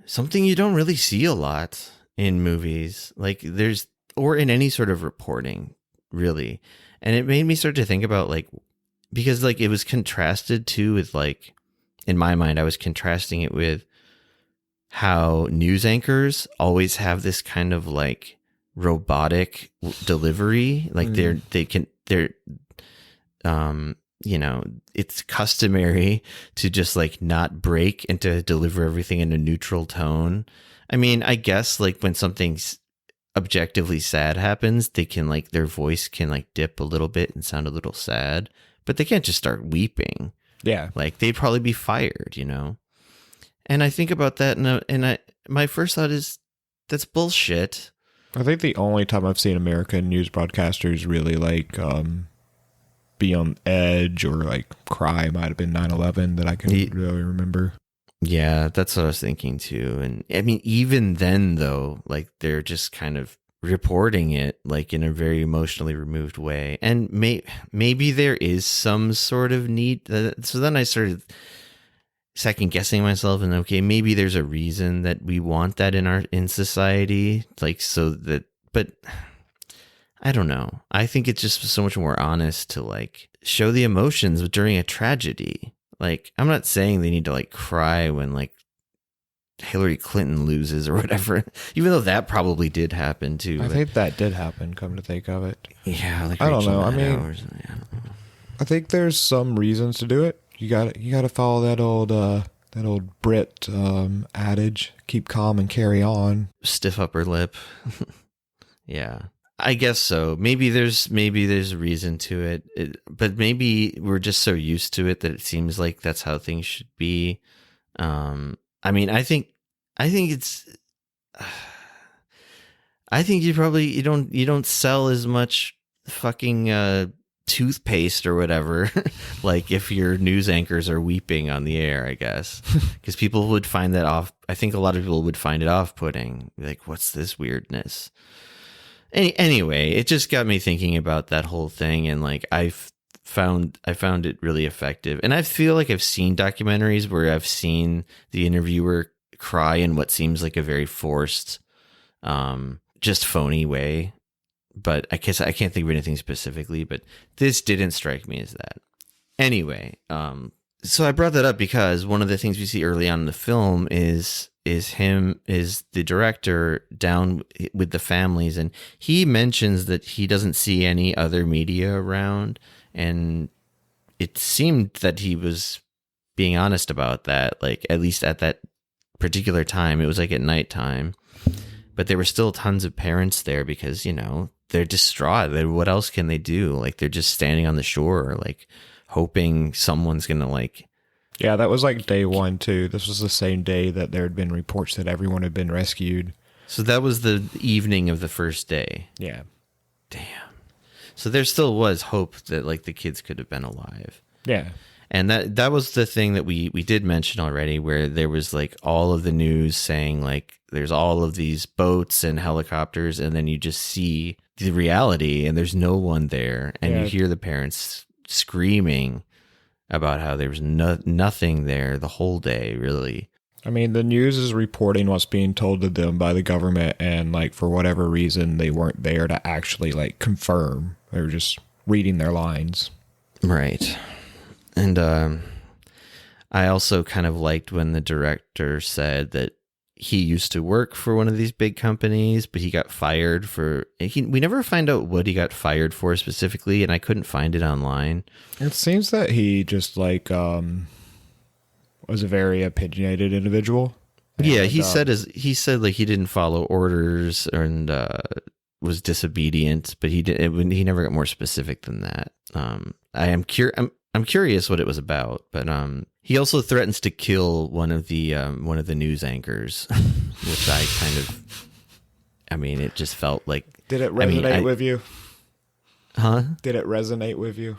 something you don't really see a lot in movies, like or in any sort of reporting, really. And it made me start to think about like, because like it was contrasted too with like, in my mind, I was contrasting it with how news anchors always have this kind of like robotic delivery. Like they're you know, it's customary to just like not break and to deliver everything in a neutral tone. I mean, I guess like when something's objectively sad happens, they can like, their voice can like dip a little bit and sound a little sad, but they can't just start weeping. Yeah. Like they'd probably be fired, you know? And I think about that and my first thought is that's bullshit. I think the only time I've seen American news broadcasters really like, be on edge or like cry might have been 9/11 that I can really remember. Yeah, that's what I was thinking too. And I mean, even then though, like they're just kind of reporting it like in a very emotionally removed way. And maybe there is some sort of need. So then I started second guessing myself and okay, maybe there's a reason that we want that in society. Like so that, but I don't know. I think it's just so much more honest to like show the emotions during a tragedy. Like, I'm not saying they need to like cry when like Hillary Clinton loses or whatever, even though that probably did happen too. I think that did happen, come to think of it. Yeah. Like I don't know. I mean, I don't know. I think there's some reasons to do it. You gotta follow that old Brit adage, keep calm and carry on. Stiff upper lip. Yeah. I guess so. Maybe there's a reason to it, but maybe we're just so used to it that it seems like that's how things should be. I mean, I think it's. I think you don't sell as much fucking toothpaste or whatever, like if your news anchors are weeping on the air, I guess, because people would find that off. I think a lot of people would find it off-putting. Like, what's this weirdness? Anyway, it just got me thinking about that whole thing, and like I found it really effective. And I feel like I've seen documentaries where I've seen the interviewer cry in what seems like a very forced, just phony way. But I guess I can't think of anything specifically, but this didn't strike me as that. Anyway, So I brought that up because one of the things we see early on in the film is the director down with the families, and he mentions that he doesn't see any other media around, and it seemed that he was being honest about that, like at least at that particular time. It was like at nighttime, but there were still tons of parents there because, you know, they're distraught. What else can they do? Like they're just standing on the shore, like hoping someone's gonna like. Yeah, that was like day one too. This was the same day that there had been reports that everyone had been rescued. So that was the evening of the first day. Yeah. Damn. So there still was hope that like the kids could have been alive. Yeah. And that was the thing that we did mention already, where there was like all of the news saying like there's all of these boats and helicopters, and then you just see the reality and there's no one there, and you hear the parents screaming about how there was nothing there the whole day, really. I mean, the news is reporting what's being told to them by the government, and like for whatever reason they weren't there to actually like confirm. They were just reading their lines. Right. And I also kind of liked when the director said that he used to work for one of these big companies, but he got fired for... we never find out what he got fired for specifically, and I couldn't find it online. It seems that he just like was a very opinionated individual. Yeah, he said like he didn't follow orders and was disobedient, but he never got more specific than that. I'm curious what it was about, but he also threatens to kill one of the news anchors, which I mean, it just felt like. Did it resonate with you? Huh? Did it resonate with you?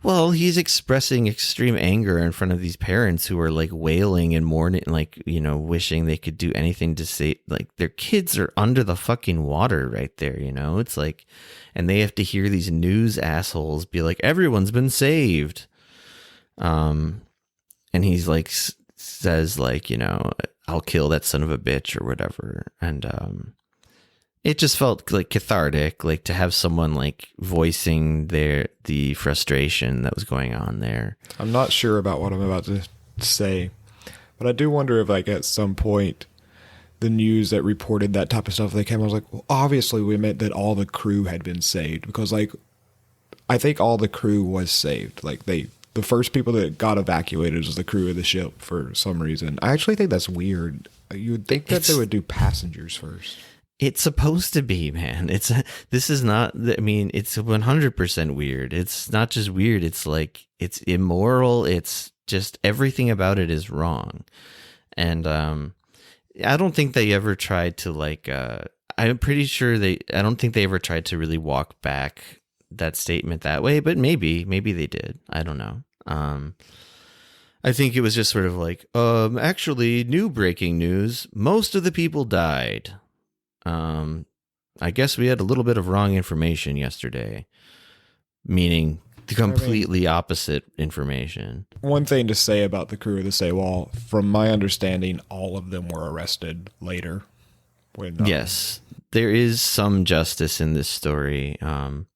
Well, he's expressing extreme anger in front of these parents who are like wailing and mourning, like, you know, wishing they could do anything to save, like their kids are under the fucking water right there, you know? It's like, and they have to hear these news assholes be like, everyone's been saved. And he's like, says like, you know, I'll kill that son of a bitch or whatever. And, it just felt like cathartic, like to have someone like voicing the frustration that was going on there. I'm not sure about what I'm about to say, but I do wonder if like at some point the news that reported that type of stuff, they came, I was like, well, obviously we meant that all the crew had been saved, because like I think all the crew was saved. Like the first people that got evacuated was the crew of the ship for some reason. I actually think that's weird. You would think that they would do passengers first. It's supposed to be, man. This is not, I mean, it's 100% weird. It's not just weird. It's like, it's immoral. It's just everything about it is wrong. And, I don't think they ever tried to like, I'm pretty sure I don't think they ever tried to really walk back that statement that way, but maybe they did. I don't know. I think it was just sort of like, actually new breaking news. Most of the people died. I guess we had a little bit of wrong information yesterday, meaning the completely opposite information. One thing to say about the crew of the Seawall, from my understanding, all of them were arrested later. Yes, there is some justice in this story,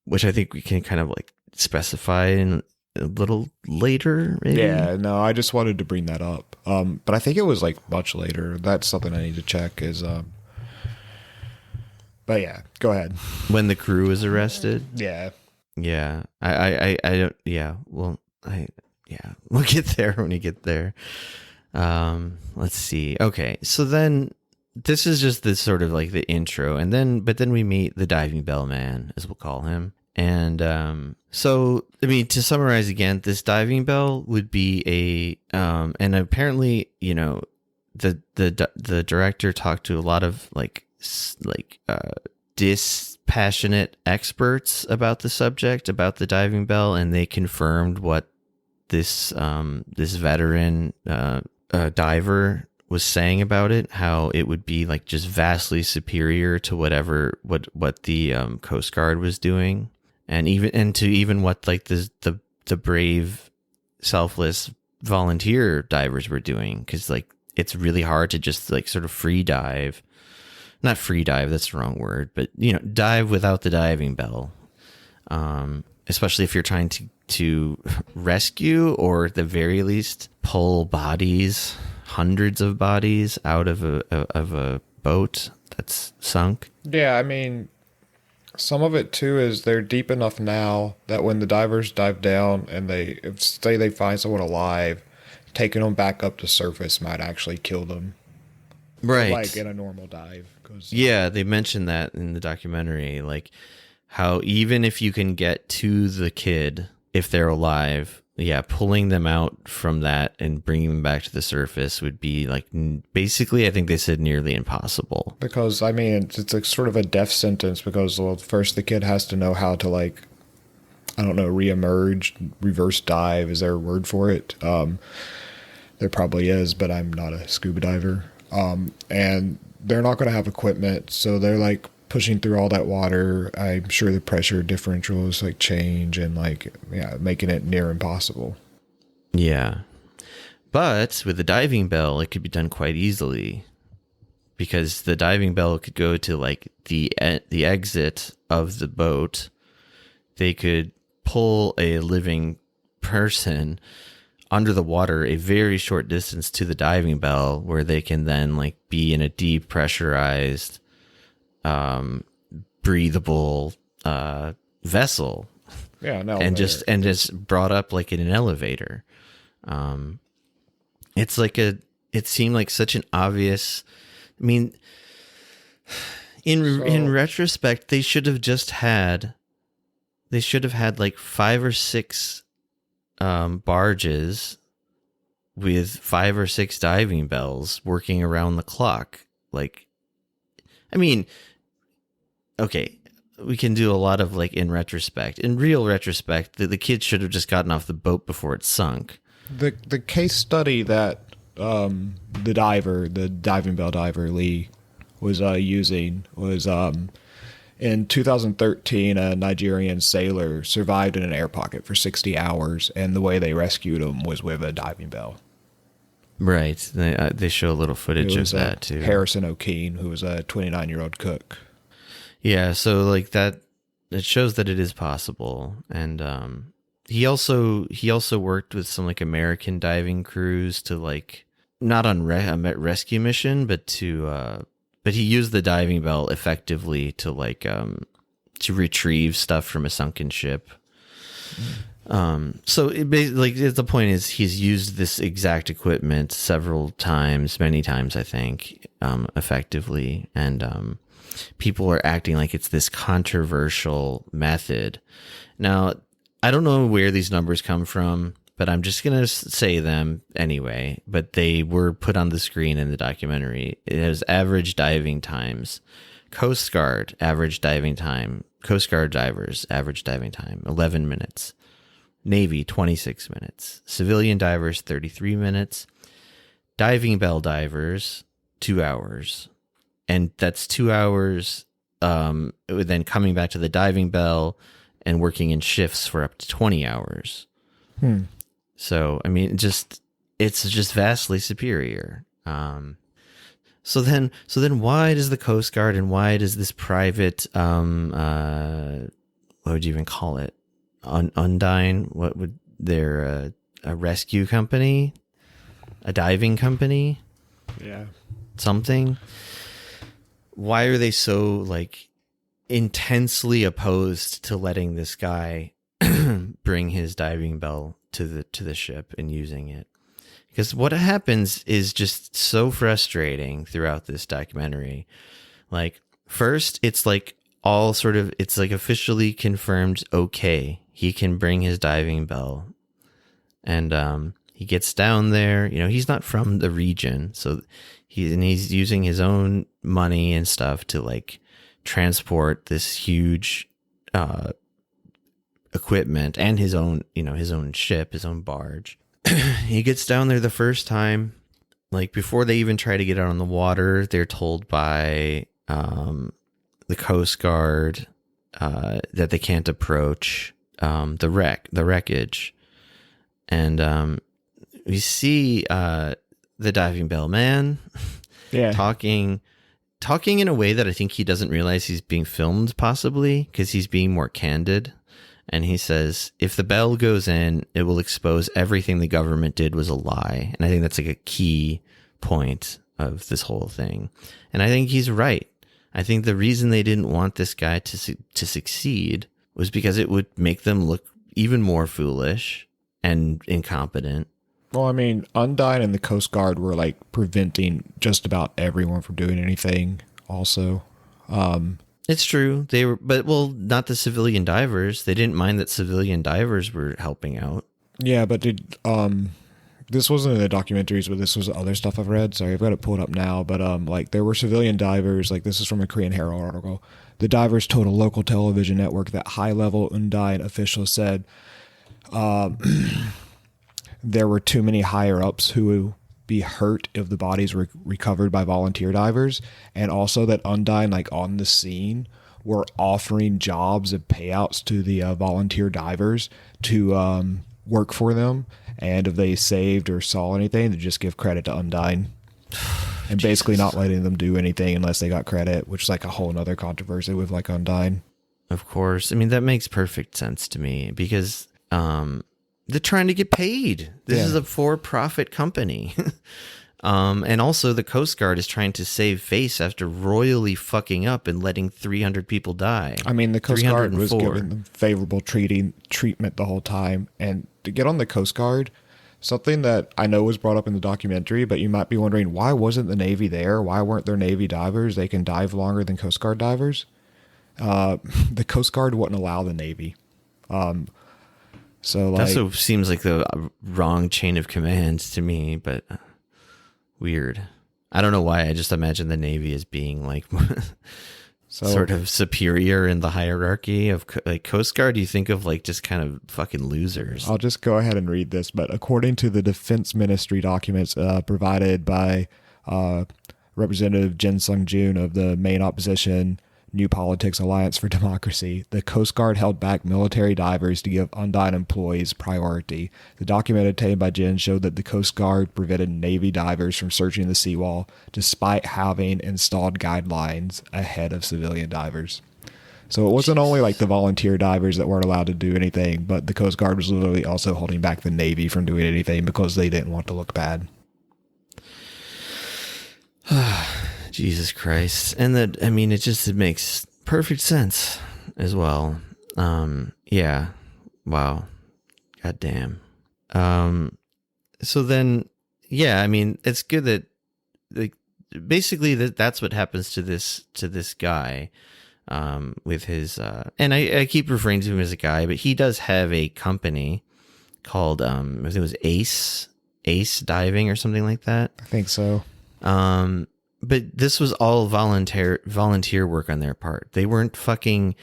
which I think we can kind of like specify in a little later. Maybe? Yeah, no, I just wanted to bring that up. But I think it was like much later. That's something I need to check is, but yeah, go ahead. When the crew is arrested? Yeah. Yeah. I don't, yeah. Well, yeah, we'll get there when we get there. Let's see. Okay. So then this is just this sort of like the intro, but then we meet the diving bell man, as we'll call him. And, so, I mean, to summarize again, this diving bell would be and apparently, you know, the director talked to a lot of dispassionate experts about the subject, about the diving bell, and they confirmed what this veteran diver was saying about it, how it would be like just vastly superior to what the Coast Guard was doing, and even what like the brave, selfless volunteer divers were doing, because like it's really hard to just like sort of free dive. Not free dive, that's the wrong word, but, you know, dive without the diving bell. especially if you're trying to rescue, or at the very least pull bodies, hundreds of bodies out of a boat that's sunk. Yeah, I mean, some of it too is they're deep enough now that when the divers dive down and say they find someone alive, taking them back up to surface might actually kill them. Right. Like in a normal dive. Yeah, they mentioned that in the documentary, like how even if you can get to the kid, if they're alive, pulling them out from that and bringing them back to the surface would be like basically, I think they said nearly impossible. Because, I mean, it's like sort of a death sentence because, well, first the kid has to know how to, like, I don't know, reemerge, reverse dive. Is there a word for it? There probably is, but I'm not a scuba diver. And they're not going to have equipment, so they're like pushing through all that water. I'm sure the pressure differentials like change and making it near impossible. Yeah. But with the diving bell, it could be done quite easily, because the diving bell could go to like the exit of the boat. They could pull a living person under the water a very short distance to the diving bell, where they can then like be in a deep pressurized, breathable vessel. Yeah, no, and just brought up like in an elevator. It's like it seemed like such an obvious. I mean, in retrospect, they should have had like 5 or 6 barges with 5 or 6 diving bells working around the clock. Like, I mean, okay, we can do a lot of like in retrospect. In real retrospect, the kids should have just gotten off the boat before it sunk. The case study that the diving bell diver Lee was using was in 2013, a Nigerian sailor survived in an air pocket for 60 hours, and the way they rescued him was with a diving bell. Right. They show a little footage of that too. Harrison O'Keene, who was a 29-year-old cook. Yeah, so like that, it shows that it is possible. And he also worked with some like American diving crews to like, not on a rescue mission, but he used the diving bell effectively to like to retrieve stuff from a sunken ship. So the point is he's used this exact equipment several times, many times, I think, effectively. And people are acting like it's this controversial method. Now, I don't know where these numbers come from, but I'm just going to say them anyway. But they were put on the screen in the documentary. It has average diving times. Coast Guard, average diving time. Coast Guard divers, average diving time, 11 minutes. Navy, 26 minutes. Civilian divers, 33 minutes. Diving bell divers, 2 hours. And that's 2 hours then coming back to the diving bell and working in shifts for up to 20 hours. So, I mean, it's just vastly superior. So then why does the Coast Guard and why does this private, what would you even call it? Undine? What would they're a rescue company? A diving company? Yeah. Something? Why are they so like intensely opposed to letting this guy bring his diving bell to the ship and using it? Because what happens is just so frustrating throughout this documentary. Like, first, it's like it's like officially confirmed, okay, he can bring his diving bell. And he gets down there, he's not from the region, so he's using his own money and stuff to like transport this huge equipment and his own ship, his own barge. He gets down there the first time, like before they even try to get out on the water, they're told by the Coast Guard that they can't approach the wreckage. And we see the diving bell man talking in a way that I think he doesn't realize he's being filmed, possibly because he's being more candid. And he says, if the bell goes in, it will expose everything the government did was a lie. And I think that's like a key point of this whole thing. And I think he's right. I think the reason they didn't want this guy to succeed was because it would make them look even more foolish and incompetent. Well, I mean, Undyne and the Coast Guard were like preventing just about everyone from doing anything also. It's true. They were, but not the civilian divers. They didn't mind that civilian divers were helping out. Yeah, but this wasn't in the documentaries, but this was other stuff I've read. Sorry, I've got it pulled up now. But like there were civilian divers. Like this is from a Korean Herald article. The divers told a local television network that high-level Undyne officials said there were too many higher-ups who would be hurt if the bodies were recovered by volunteer divers, and also that Undyne, like on the scene, were offering jobs and payouts to the volunteer divers to work for them, and if they saved or saw anything, to just give credit to Undyne. And basically not letting them do anything unless they got credit, which is like a whole nother controversy with like Undyne. Of course. I mean, that makes perfect sense to me because they're trying to get paid. This is a for-profit company. And also the Coast Guard is trying to save face after royally fucking up and letting 300 people die. I mean, the Coast Guard was giving them favorable treatment the whole time. And to get on the Coast Guard, something that I know was brought up in the documentary, but you might be wondering, why wasn't the Navy there? Why weren't there Navy divers? They can dive longer than Coast Guard divers. The Coast Guard wouldn't allow the Navy. So like, that also seems like the wrong chain of command to me, but weird. I don't know why. I just imagine the Navy as being like sort of superior in the hierarchy of like Coast Guard. You think of like just kind of fucking losers. I'll just go ahead and read this. But according to the Defense Ministry documents provided by Representative Jin Sung-joon of the main opposition New Politics Alliance for Democracy, the Coast Guard held back military divers to give Undyne employees priority. The document obtained by Jin showed that the Coast Guard prevented Navy divers from searching the seawall despite having installed guidelines ahead of civilian divers. So it wasn't only like the volunteer divers that weren't allowed to do anything, but the Coast Guard was literally also holding back the Navy from doing anything because they didn't want to look bad. Jesus Christ. And that, I mean, it makes perfect sense as well. Yeah. Wow. God damn. So then, yeah, I mean, it's good that like basically that's what happens to this guy, with his, and I keep referring to him as a guy, but he does have a company called, I think it was Ace Diving or something like that. I think so. But this was all volunteer work on their part. They weren't fucking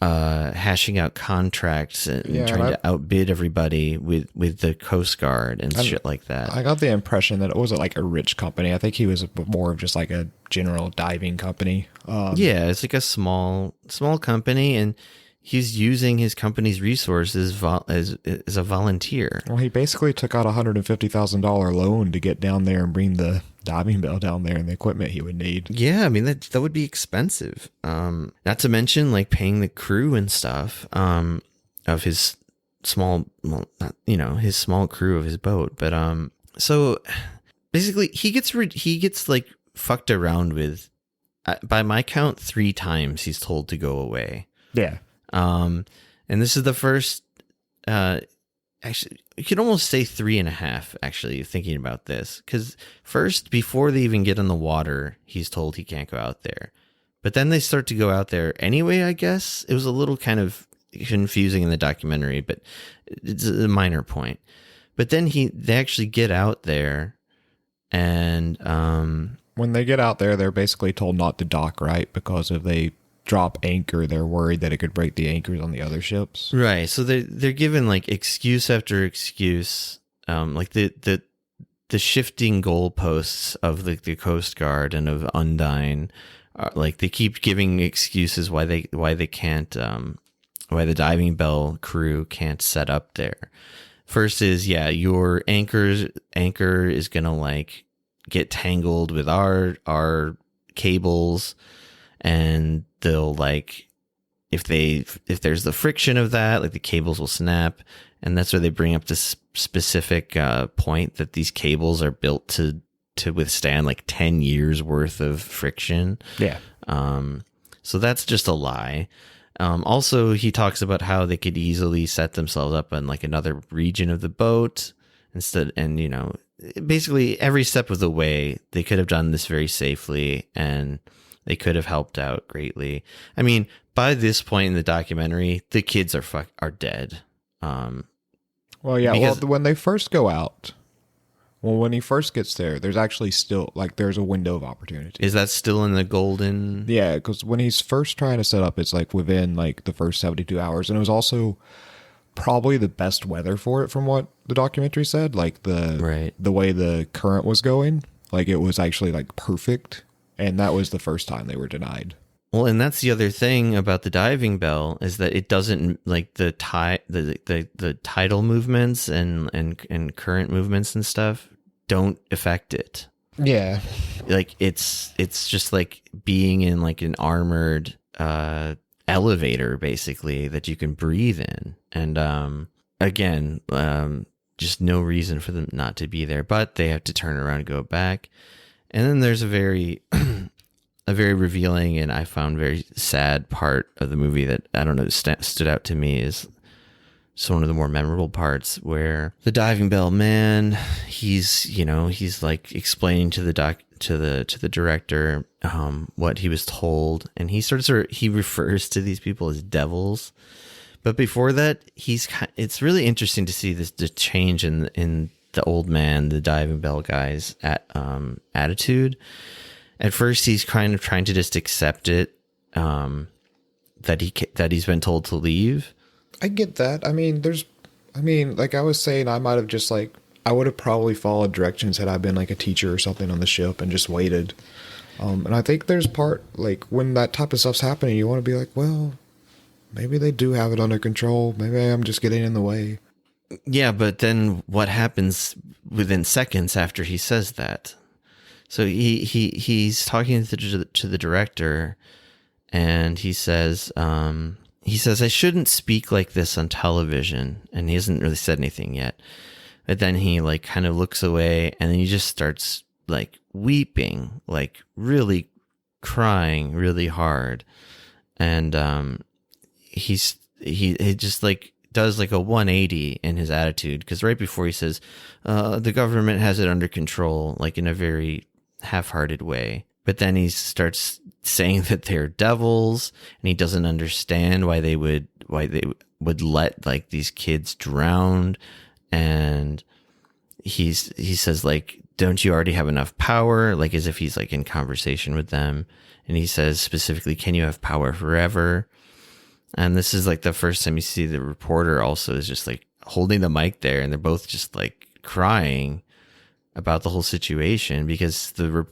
hashing out contracts and trying to outbid everybody with the Coast Guard and shit like that. I got the impression that it wasn't like a rich company. I think he was more of just like a general diving company. Yeah, it's like a small company, and he's using his company's resources as a volunteer. Well, he basically took out $150,000 loan to get down there and bring the diving bell down there and the equipment he would need. Yeah, I mean that would be expensive. Not to mention like paying the crew and stuff of his small, his small crew of his boat. But so basically he gets like fucked around with. By my count, 3 times he's told to go away. Yeah. And this is the first, actually, you could almost say 3.5, actually, thinking about this. Because first, before they even get in the water, he's told he can't go out there. But then they start to go out there anyway, I guess. It was a little kind of confusing in the documentary, but it's a minor point. But then they actually get out there, and when they get out there, they're basically told not to dock, right? Because if they drop anchor, they're worried that it could break the anchors on the other ships. Right. So they're given like excuse after excuse, like the shifting goalposts of the Coast Guard and of Undyne. Like they keep giving excuses why they can't, why the diving bell crew can't set up there. First is, your anchor is gonna like get tangled with our cables, and they'll like if there's the friction of that, like the cables will snap. And that's where they bring up this specific point that these cables are built to withstand like 10 years worth of friction. Yeah. So that's just a lie. Also, he talks about how they could easily set themselves up on like another region of the boat instead. And, you know, basically every step of the way, they could have done this very safely and they could have helped out greatly. I mean, by this point in the documentary, the kids are dead. Well, yeah. Well, when they first go out, when he first gets there, there's actually still like there's a window of opportunity. Is that still in the golden? Yeah, because when he's first trying to set up, it's like within like the first 72 hours, and it was also probably the best weather for it, from what the documentary said. Like the way the current was going, like it was actually like perfect, and that was the first time they were denied. Well, and that's the other thing about the diving bell is that it doesn't like the tidal movements and current movements and stuff don't affect it. Yeah. Like it's just like being in like an armored elevator basically that you can breathe in. And again, just no reason for them not to be there, but they have to turn around and go back. And then there's a very revealing and I found very sad part of the movie that, I don't know, stood out to me is one of the more memorable parts where the diving bell man, he's like explaining to the director what he was told, and he refers to these people as devils. But before that, it's really interesting to see the change in the old man, the diving bell guy's attitude. At first, he's kind of trying to just accept it, that he's been told to leave. I get that. I mean, like I was saying, I might have just like, I would have probably followed directions had I been like a teacher or something on the ship and just waited. And I think there's part, like when that type of stuff's happening, you want to be like, well, maybe they do have it under control. Maybe I'm just getting in the way. Yeah, but then what happens within seconds after he says that? So he's talking to the director, and he says, I shouldn't speak like this on television. And he hasn't really said anything yet. But then he like kind of looks away, and then he just starts like weeping, like really crying really hard. And he just like does like a 180 in his attitude, because right before he says the government has it under control, like in a very half-hearted way, but then he starts saying that they're devils, and he doesn't understand why they would let like these kids drown. And he says like, don't you already have enough power, like as if he's like in conversation with them. And he says specifically, can you have power forever? And this is like the first time you see the reporter also is just like holding the mic there, and they're both just like crying about the whole situation, because the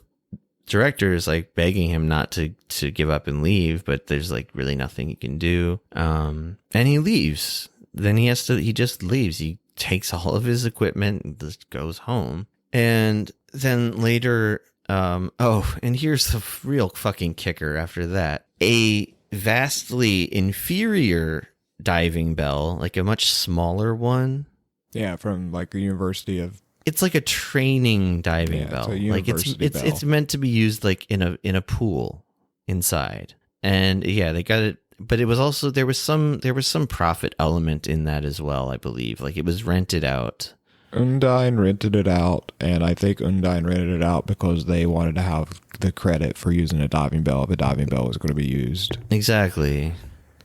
director is like begging him not to give up and leave, but there's like really nothing he can do. And he leaves. Then he just leaves. He takes all of his equipment and just goes home. And then later, and here's the real fucking kicker after that. A vastly inferior diving bell, like a much smaller one. Yeah, from like the University of... It's like a training diving bell. Like it's meant to be used like in a pool inside. And yeah, they got it, but it was also there was some profit element in that as well, I believe. Like it was rented out. Undyne rented it out, and I think Undyne rented it out because they wanted to have the credit for using a diving bell if a diving bell was going to be used. Exactly.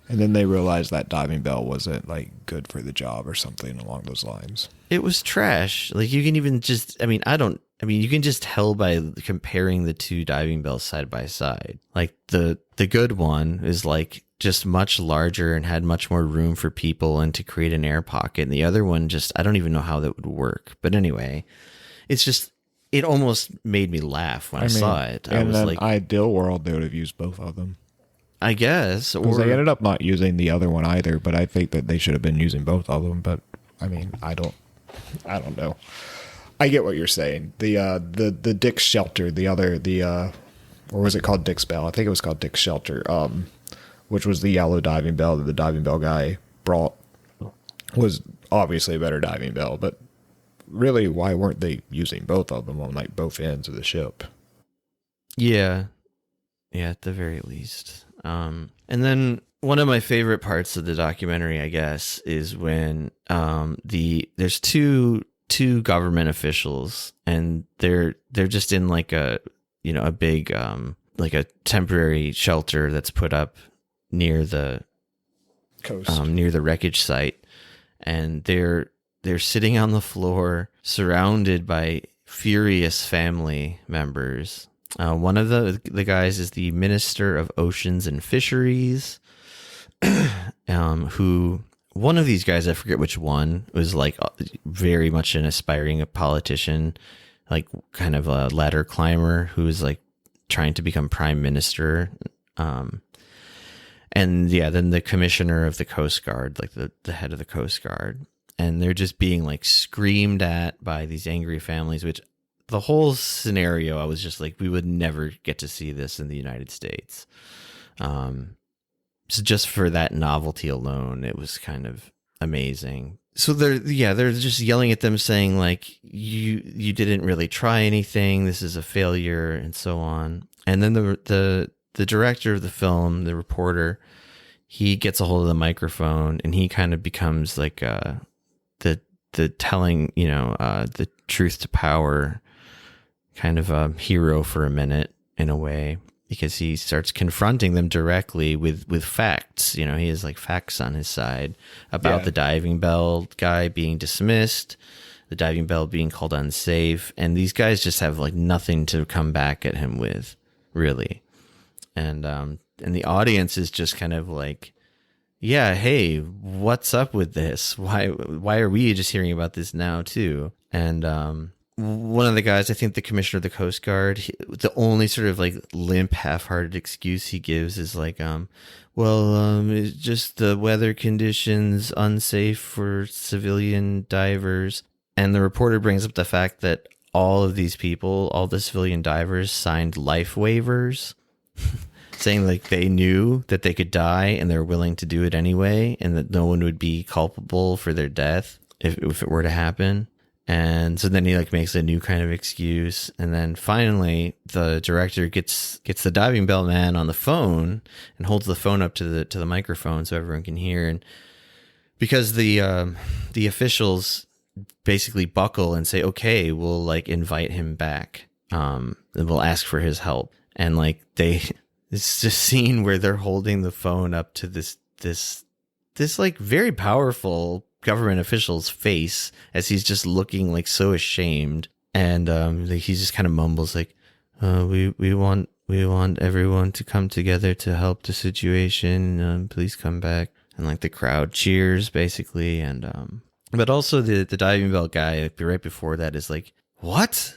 And then they realized that diving bell wasn't like good for the job or something along those lines. It was trash. Like you can even just, you can just tell by comparing the two diving bells side by side. Like the good one is like just much larger and had much more room for people and to create an air pocket. And the other one just, I don't even know how that would work. But anyway, it's just, it almost made me laugh when I saw it. In an ideal world, they would have used both of them. I guess. Because they ended up not using the other one either, but I think that they should have been using both of them. But I mean, I don't know. I get what you're saying. The Dick's Shelter, or was it called Dick's Bell? I think it was called Dick's Shelter. which was the yellow diving bell that the diving bell guy brought, was obviously a better diving bell. But really, why weren't they using both of them on like both ends of the ship? Yeah, at the very least. And then one of my favorite parts of the documentary, I guess, is when there's two government officials, and they're just in like a big like a temporary shelter that's put up near the Coast, near the wreckage site, and they're sitting on the floor surrounded by furious family members. One of the guys is the Minister of Oceans and Fisheries, who, one of these guys, I forget which one, was like very much an aspiring politician, like kind of a ladder climber who was like trying to become prime minister. And yeah, then the commissioner of the Coast Guard, like the head of the Coast Guard. And they're just being like screamed at by these angry families, which the whole scenario, I was just like, we would never get to see this in the United States. So just for that novelty alone, it was kind of amazing. So they're just yelling at them saying like, you didn't really try anything. This is a failure and so on. And then the director of the film, the reporter, he gets a hold of the microphone and he kind of becomes like, the telling, the truth to power kind of a hero for a minute in a way, because he starts confronting them directly with facts. He has like facts on his side about the diving bell guy being dismissed, the diving bell being called unsafe. And these guys just have like nothing to come back at him with, really. And the audience is just kind of like, yeah, hey, what's up with this? Why are we just hearing about this now too? And one of the guys, I think the commissioner of the Coast Guard, the only sort of like limp, half-hearted excuse he gives is like, it's just the weather conditions unsafe for civilian divers. And the reporter brings up the fact that all of these people, all the civilian divers, signed life waivers saying like they knew that they could die and they're willing to do it anyway, and that no one would be culpable for their death if it were to happen. And so then he like makes a new kind of excuse, and then finally the director gets the diving bell man on the phone and holds the phone up to the microphone so everyone can hear. And because the officials basically buckle and say, okay, we'll like invite him back, and we'll ask for his help. And like it's just scene where they're holding the phone up to this like very powerful government official's face as he's just looking like so ashamed. And like he just kind of mumbles like, we want everyone to come together to help the situation. Please come back. And like the crowd cheers basically. And but also the diving bell guy right before that is like, what?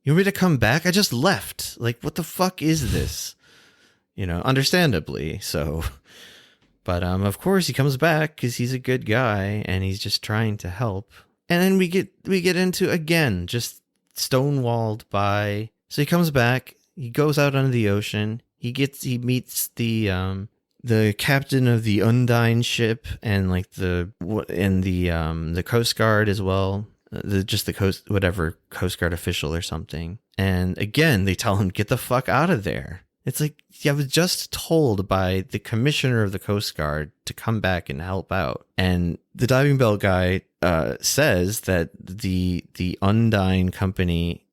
You want me to come back? I just left. Like, what the fuck is this? Understandably so. But of course he comes back because he's a good guy and he's just trying to help. And then we get into, again, just stonewalled by. So he comes back. He goes out onto the ocean. He meets the captain of the Undyne ship and like the Coast Guard as well. The Coast Guard official or something. And again, they tell him, get the fuck out of there. It's like, I was just told by the commissioner of the Coast Guard to come back and help out. And the diving bell guy says that the Undyne company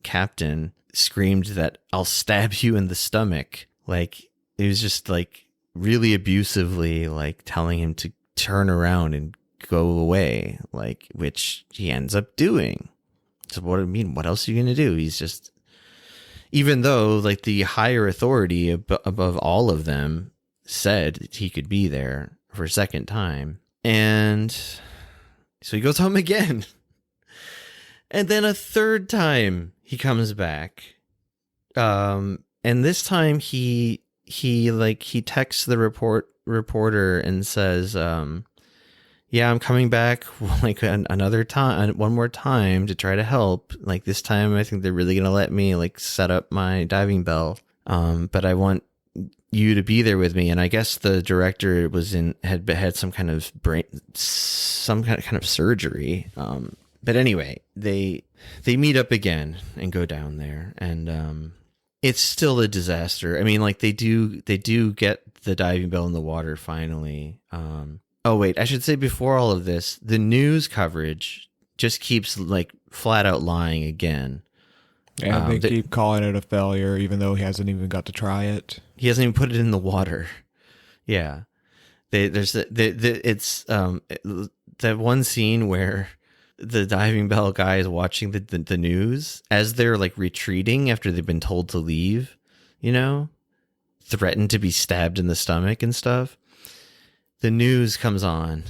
captain screamed that I'll stab you in the stomach. Like, it was just like really abusively like telling him to turn around and go away, like, which he ends up doing. So what else are you going to do? He's just, even though like the higher authority above all of them said he could be there for a second time. And so he goes home again. And then a third time he comes back. And this time he texts the reporter and says, yeah, I'm coming back like another time, one more time to try to help. Like this time, I think they're really going to let me like set up my diving bell. But I want you to be there with me. And I guess the director had some kind of surgery. But anyway, they meet up again and go down there, and it's still a disaster. I mean, like they do get the diving bell in the water finally. Oh wait, I should say before all of this, the news coverage just keeps like flat out lying again. And they keep calling it a failure, even though he hasn't even got to try it. He hasn't even put it in the water. Yeah, it's that one scene where the diving bell guy is watching the news as they're like retreating after they've been told to leave, threatened to be stabbed in the stomach and stuff. The news comes on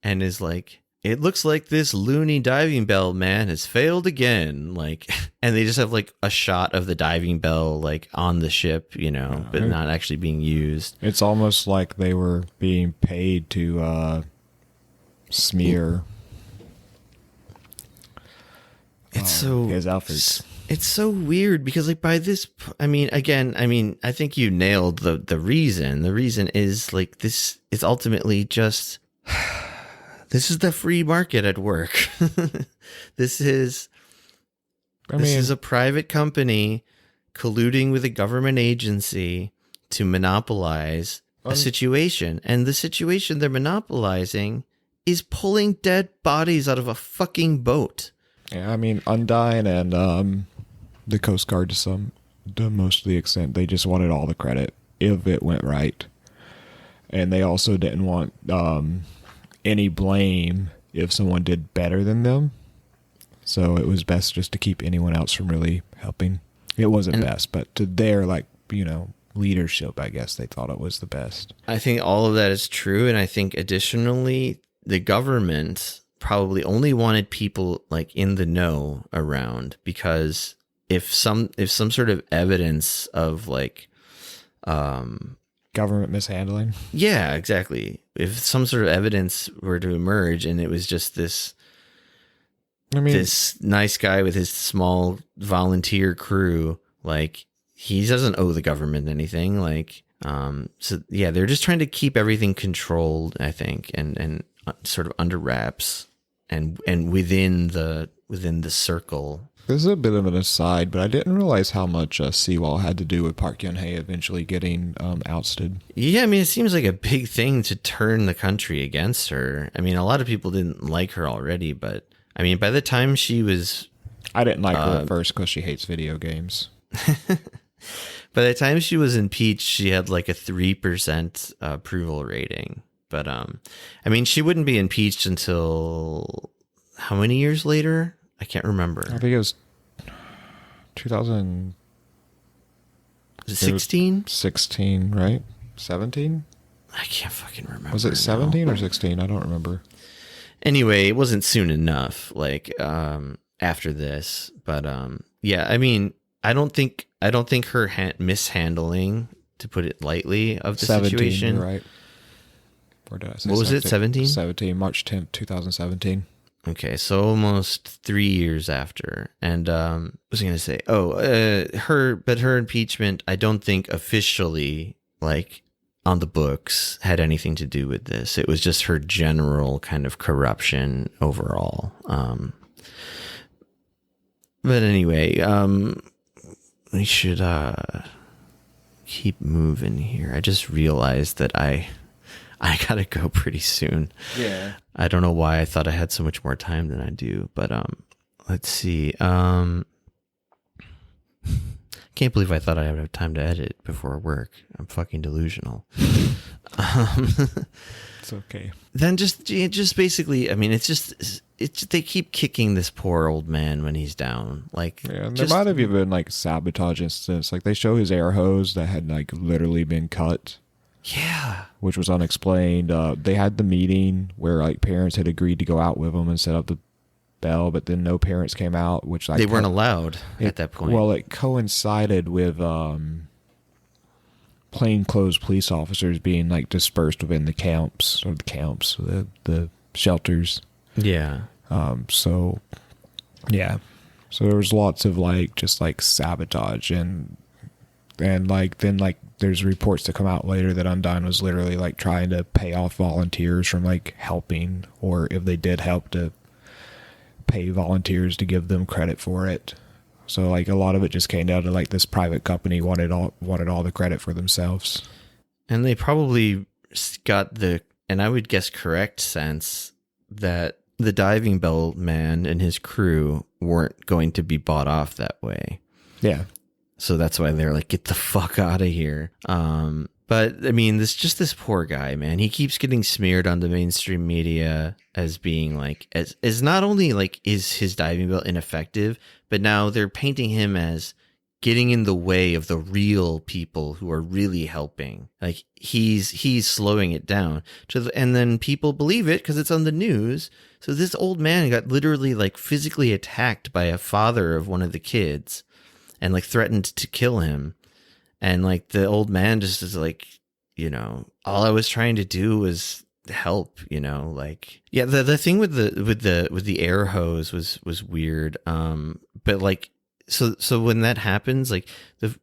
and is like, it looks like this loony diving bell man has failed again. Like, and they just have like a shot of the diving bell like on the ship, but not actually being used. It's almost like they were being paid to smear his outfits. It's so weird because like by this, I think you nailed the reason. The reason is like this is ultimately just, this is the free market at work. This is a private company colluding with a government agency to monopolize a situation. And the situation they're monopolizing is pulling dead bodies out of a fucking boat. Yeah, I mean, Undyne and the Coast Guard to most of the extent, they just wanted all the credit if it went right. And they also didn't want any blame if someone did better than them. So it was best just to keep anyone else from really helping. It wasn't best, but to their leadership, I guess they thought it was the best. I think all of that is true, and I think additionally the government probably only wanted people like in the know around, because if some sort of evidence of like government mishandling. Yeah, exactly. If some sort of evidence were to emerge and it was just this nice guy with his small volunteer crew, like he doesn't owe the government anything. Like, so yeah, they're just trying to keep everything controlled, I think, and sort of under wraps and within the circle. This is a bit of an aside, but I didn't realize how much Seawall had to do with Park Geun-hye eventually getting ousted. Yeah, I mean, it seems like a big thing to turn the country against her. I mean, a lot of people didn't like her already, but I mean, by the time she was... I didn't like her at first because she hates video games. By the time she was impeached, she had like a 3% approval rating. But, I mean, she wouldn't be impeached until how many years later? I can't remember. I think it was 2016? 16, right? 17? I can't fucking remember. Was it 17 or 16? I don't remember. Anyway, it wasn't soon enough, like, after this. But, yeah, I mean, I don't think her mishandling, to put it lightly, of the 17, situation. You're right. Or did I say what was it, 17? 17, March 10th, 2017. Okay, so almost 3 years after. And what was I going to say? Her impeachment, I don't think officially, like, on the books, had anything to do with this. It was just her general kind of corruption overall. But anyway, we should keep moving here. I just realized that I gotta go pretty soon. Yeah. I don't know why I thought I had so much more time than I do, but let's see. Can't believe I thought I'd have time to edit before work. I'm fucking delusional. It's okay. Then just basically, I mean, it's they keep kicking this poor old man when he's down. Like, yeah, and there might have even been like sabotage incidents. Like they show his air hose that had like literally been cut. Yeah. Which was unexplained. They had the meeting where like parents had agreed to go out with them and set up the bell, but then no parents came out, which like they weren't allowed at that point. Well, it coincided with plainclothes police officers being like dispersed within the camps, the shelters. Yeah. So yeah. So there was lots of like just like sabotage and like then like there's reports that come out later that Undyne was literally like trying to pay off volunteers from like helping, or if they did help, to pay volunteers to give them credit for it. So like a lot of it just came down to like this private company wanted all the credit for themselves. And they probably got and I would guess correct sense that the diving bell man and his crew weren't going to be bought off that way. Yeah. So that's why they're like, get the fuck out of here. But I mean, this poor guy, man, he keeps getting smeared on the mainstream media as being like, as not only like, is his diving bell ineffective, but now they're painting him as getting in the way of the real people who are really helping. Like he's slowing it down and then people believe it because it's on the news. So this old man got literally like physically attacked by a father of one of the kids and like threatened to kill him. And like the old man just is like, you know, all I was trying to do was help, you know, like, yeah, the thing with the air hose was weird. But like, so when that happens, like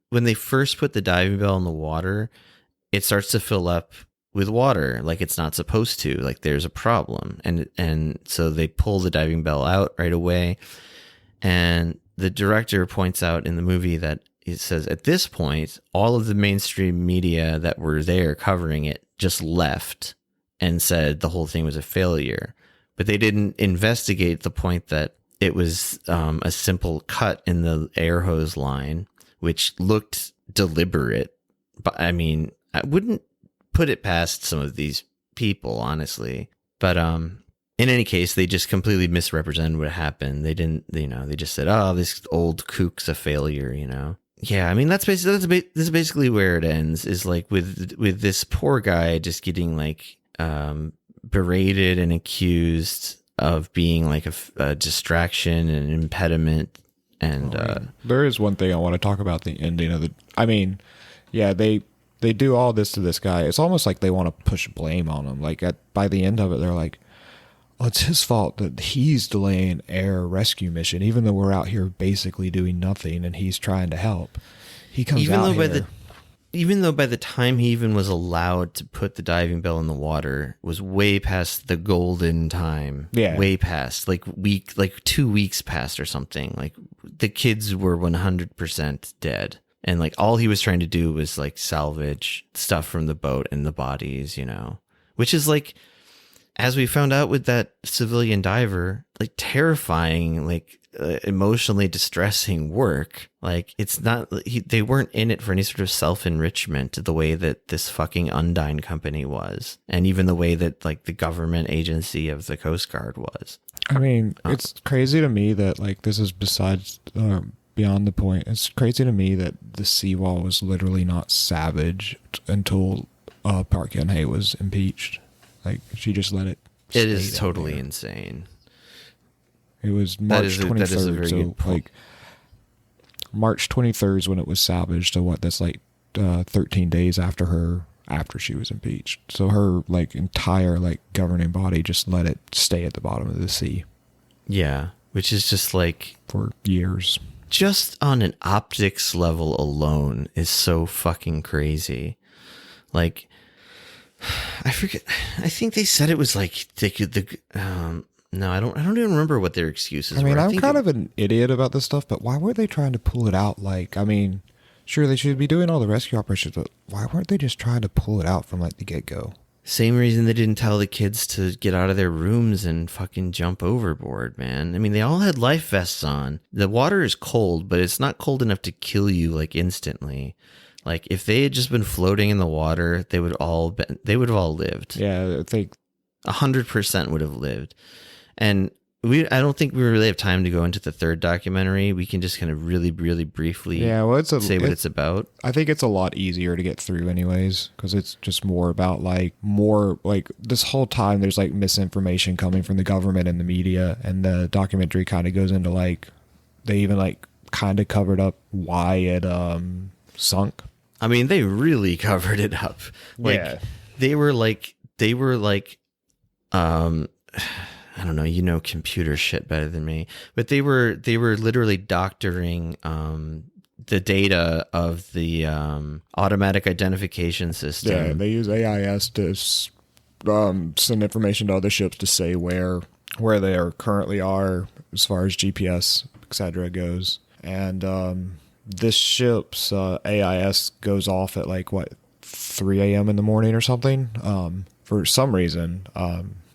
when they first put the diving bell in the water, it starts to fill up with water like it's not supposed to. Like there's a problem, and so they pull the diving bell out right away. And the director points out in the movie that it says at this point, all of the mainstream media that were there covering it just left and said the whole thing was a failure, but they didn't investigate the point that it was a simple cut in the air hose line, which looked deliberate. But I mean, I wouldn't put it past some of these people, honestly. But in any case, they just completely misrepresented what happened. They didn't, you know, they just said, "Oh, this old kook's a failure," you know. Yeah, I mean, this is basically where it ends. Is like with this poor guy just getting like berated and accused of being like a distraction and an impediment. And there is one thing I want to talk about: the ending of the. I mean, yeah, they do all this to this guy. It's almost like they want to push blame on him. Like by the end of it, they're like, "Oh, it's his fault that he's delaying air rescue mission, even though we're out here basically doing nothing, and he's trying to help." He comes even though by the time he even was allowed to put the diving bell in the water was way past the golden time. Yeah. Way past, like 2 weeks past or something. Like the kids were 100% dead. And like all he was trying to do was like salvage stuff from the boat and the bodies, you know, which is like, as we found out with that civilian diver, like terrifying, like emotionally distressing work. Like it's not, they weren't in it for any sort of self-enrichment the way that this fucking Undyne company was. And even the way that like the government agency of the Coast Guard was. I mean, it's crazy to me that like this is besides, beyond the point. It's crazy to me that the Seawall was literally not savaged until Park Geun-hye was impeached. Like she just let it. It is totally insane. It was March 23rd, so like March 23rd is when it was salvaged. So that's like 13 days after she was impeached. So her like entire like governing body just let it stay at the bottom of the sea. Yeah, which is just like for years. Just on an optics level alone is so fucking crazy. Like I forget. I think they said it was like no, I don't even remember what their excuses were. I mean, I'm kind of an idiot about this stuff, but why were they trying to pull it out? Like, I mean, sure, they should be doing all the rescue operations, but why weren't they just trying to pull it out from like the get-go? Same reason they didn't tell the kids to get out of their rooms and fucking jump overboard, man. I mean, they all had life vests on. The water is cold, but it's not cold enough to kill you like instantly. Like if they had just been floating in the water, they would have all lived. Yeah, I think 100% would have lived. And I don't think we really have time to go into the third documentary. We can just kind of really, really briefly say what it's about. I think it's a lot easier to get through anyways, because it's just more about like this whole time there's like misinformation coming from the government and the media, and the documentary kind of goes into like, they even like kind of covered up why it sunk. I mean, they really covered it up. Like yeah. they were like I don't know, you know computer shit better than me, but they were literally doctoring the data of the automatic identification system. Yeah, they use AIS to send information to other ships to say where they are currently are as far as GPS, etc. goes. And this ship's AIS goes off at 3 a.m. in the morning or something for some reason,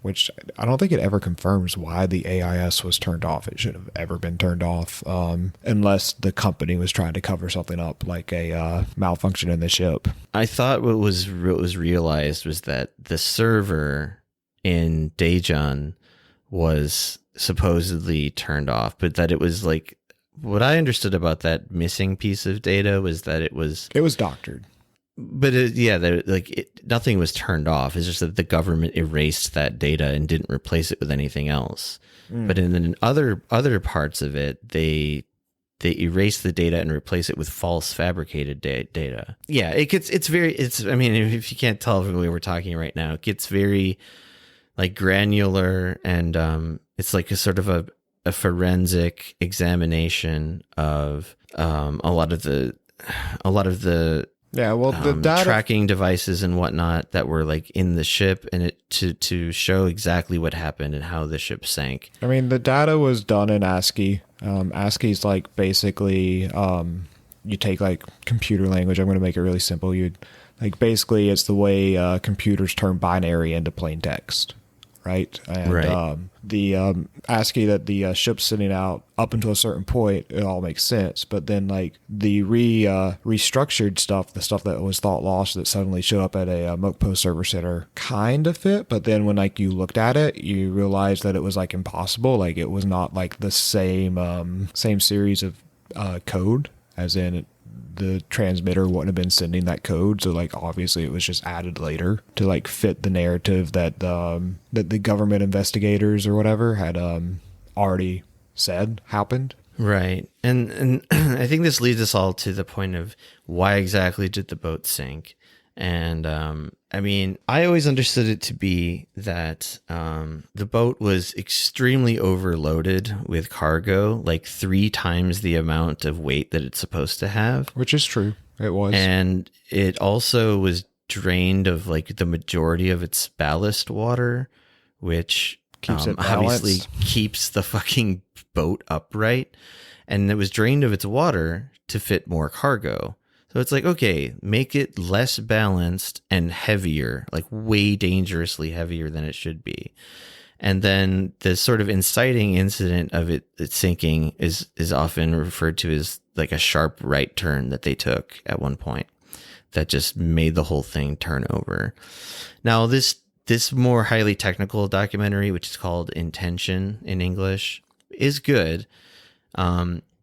which I don't think it ever confirms why the AIS was turned off. It should have ever been turned off unless the company was trying to cover something up, like a malfunction in the ship. I thought what was realized was that the server in Daejeon was supposedly turned off, but that it was what I understood about that missing piece of data was that it was doctored. But nothing was turned off. It's just that the government erased that data and didn't replace it with anything else. But in other parts of it, they erase the data and replace it with false fabricated data. Yeah, I mean, if you can't tell from the way we're talking right now, it gets very granular, and it's like a sort of a forensic examination of a lot of the the data tracking devices and whatnot that were in the ship, and it to show exactly what happened and how the ship sank. I mean, the data was done in ASCII. ASCII's basically you take computer language. I'm going to make it really simple. You'd basically it's the way computers turn binary into plain text. Right. And right. The ASCII that the ship's sending out up until a certain point, it all makes sense. But then the restructured stuff, the stuff that was thought lost that suddenly showed up at a Mokpo server center kind of fit. But then when you looked at it, you realized that it was impossible. It was not the same series of code, as in the transmitter wouldn't have been sending that code. So obviously it was just added later to fit the narrative that that the government investigators or whatever had already said happened. Right. And I think this leads us all to the point of why exactly did the boat sink? And I mean, I always understood it to be that the boat was extremely overloaded with cargo, 3 times the amount of weight that it's supposed to have. Which is true. It was. And it also was drained of the majority of its ballast water, which keeps it obviously keeps the fucking boat upright. And it was drained of its water to fit more cargo. So it's okay, make it less balanced and heavier, way dangerously heavier than it should be. And then the sort of inciting incident of it sinking is often referred to as a sharp right turn that they took at one point that just made the whole thing turn over. Now, this more highly technical documentary, which is called Intention in English, is good.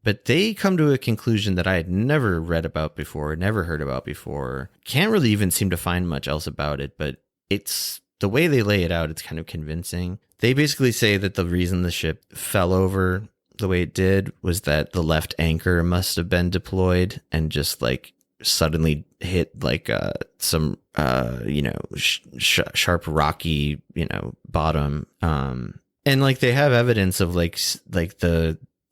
But they come to a conclusion that I had never read about before, never heard about before. Can't really even seem to find much else about it, but it's the way they lay it out, it's kind of convincing. They basically say that the reason the ship fell over the way it did was that the left anchor must have been deployed and just suddenly hit some sharp rocky bottom. And they have evidence of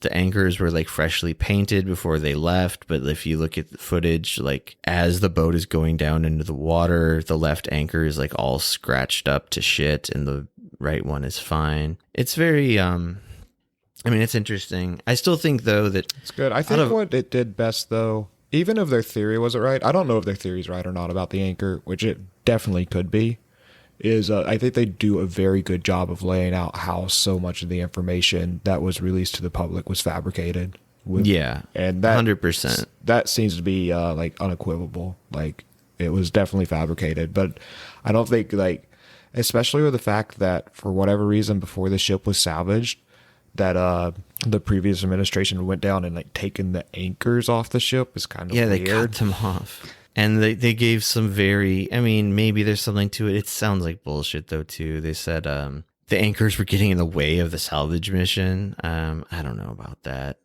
the anchors were freshly painted before they left, but if you look at the footage, as the boat is going down into the water, the left anchor is all scratched up to shit and the right one is fine. It's very I mean, it's interesting. I still think though that it's good. I think what it did best though, even if their theory wasn't right, I don't know if their theory's right or not about the anchor, which it definitely could be, is I think they do a very good job of laying out how so much of the information that was released to the public was fabricated. And that 100%. That seems to be unequivocal. It was definitely fabricated, but I don't think especially with the fact that for whatever reason before the ship was salvaged, that the previous administration went down and taken the anchors off the ship is kind of weird. They cut them off. And they gave some maybe there's something to it. It sounds like bullshit, though, too. They said the anchors were getting in the way of the salvage mission. I don't know about that.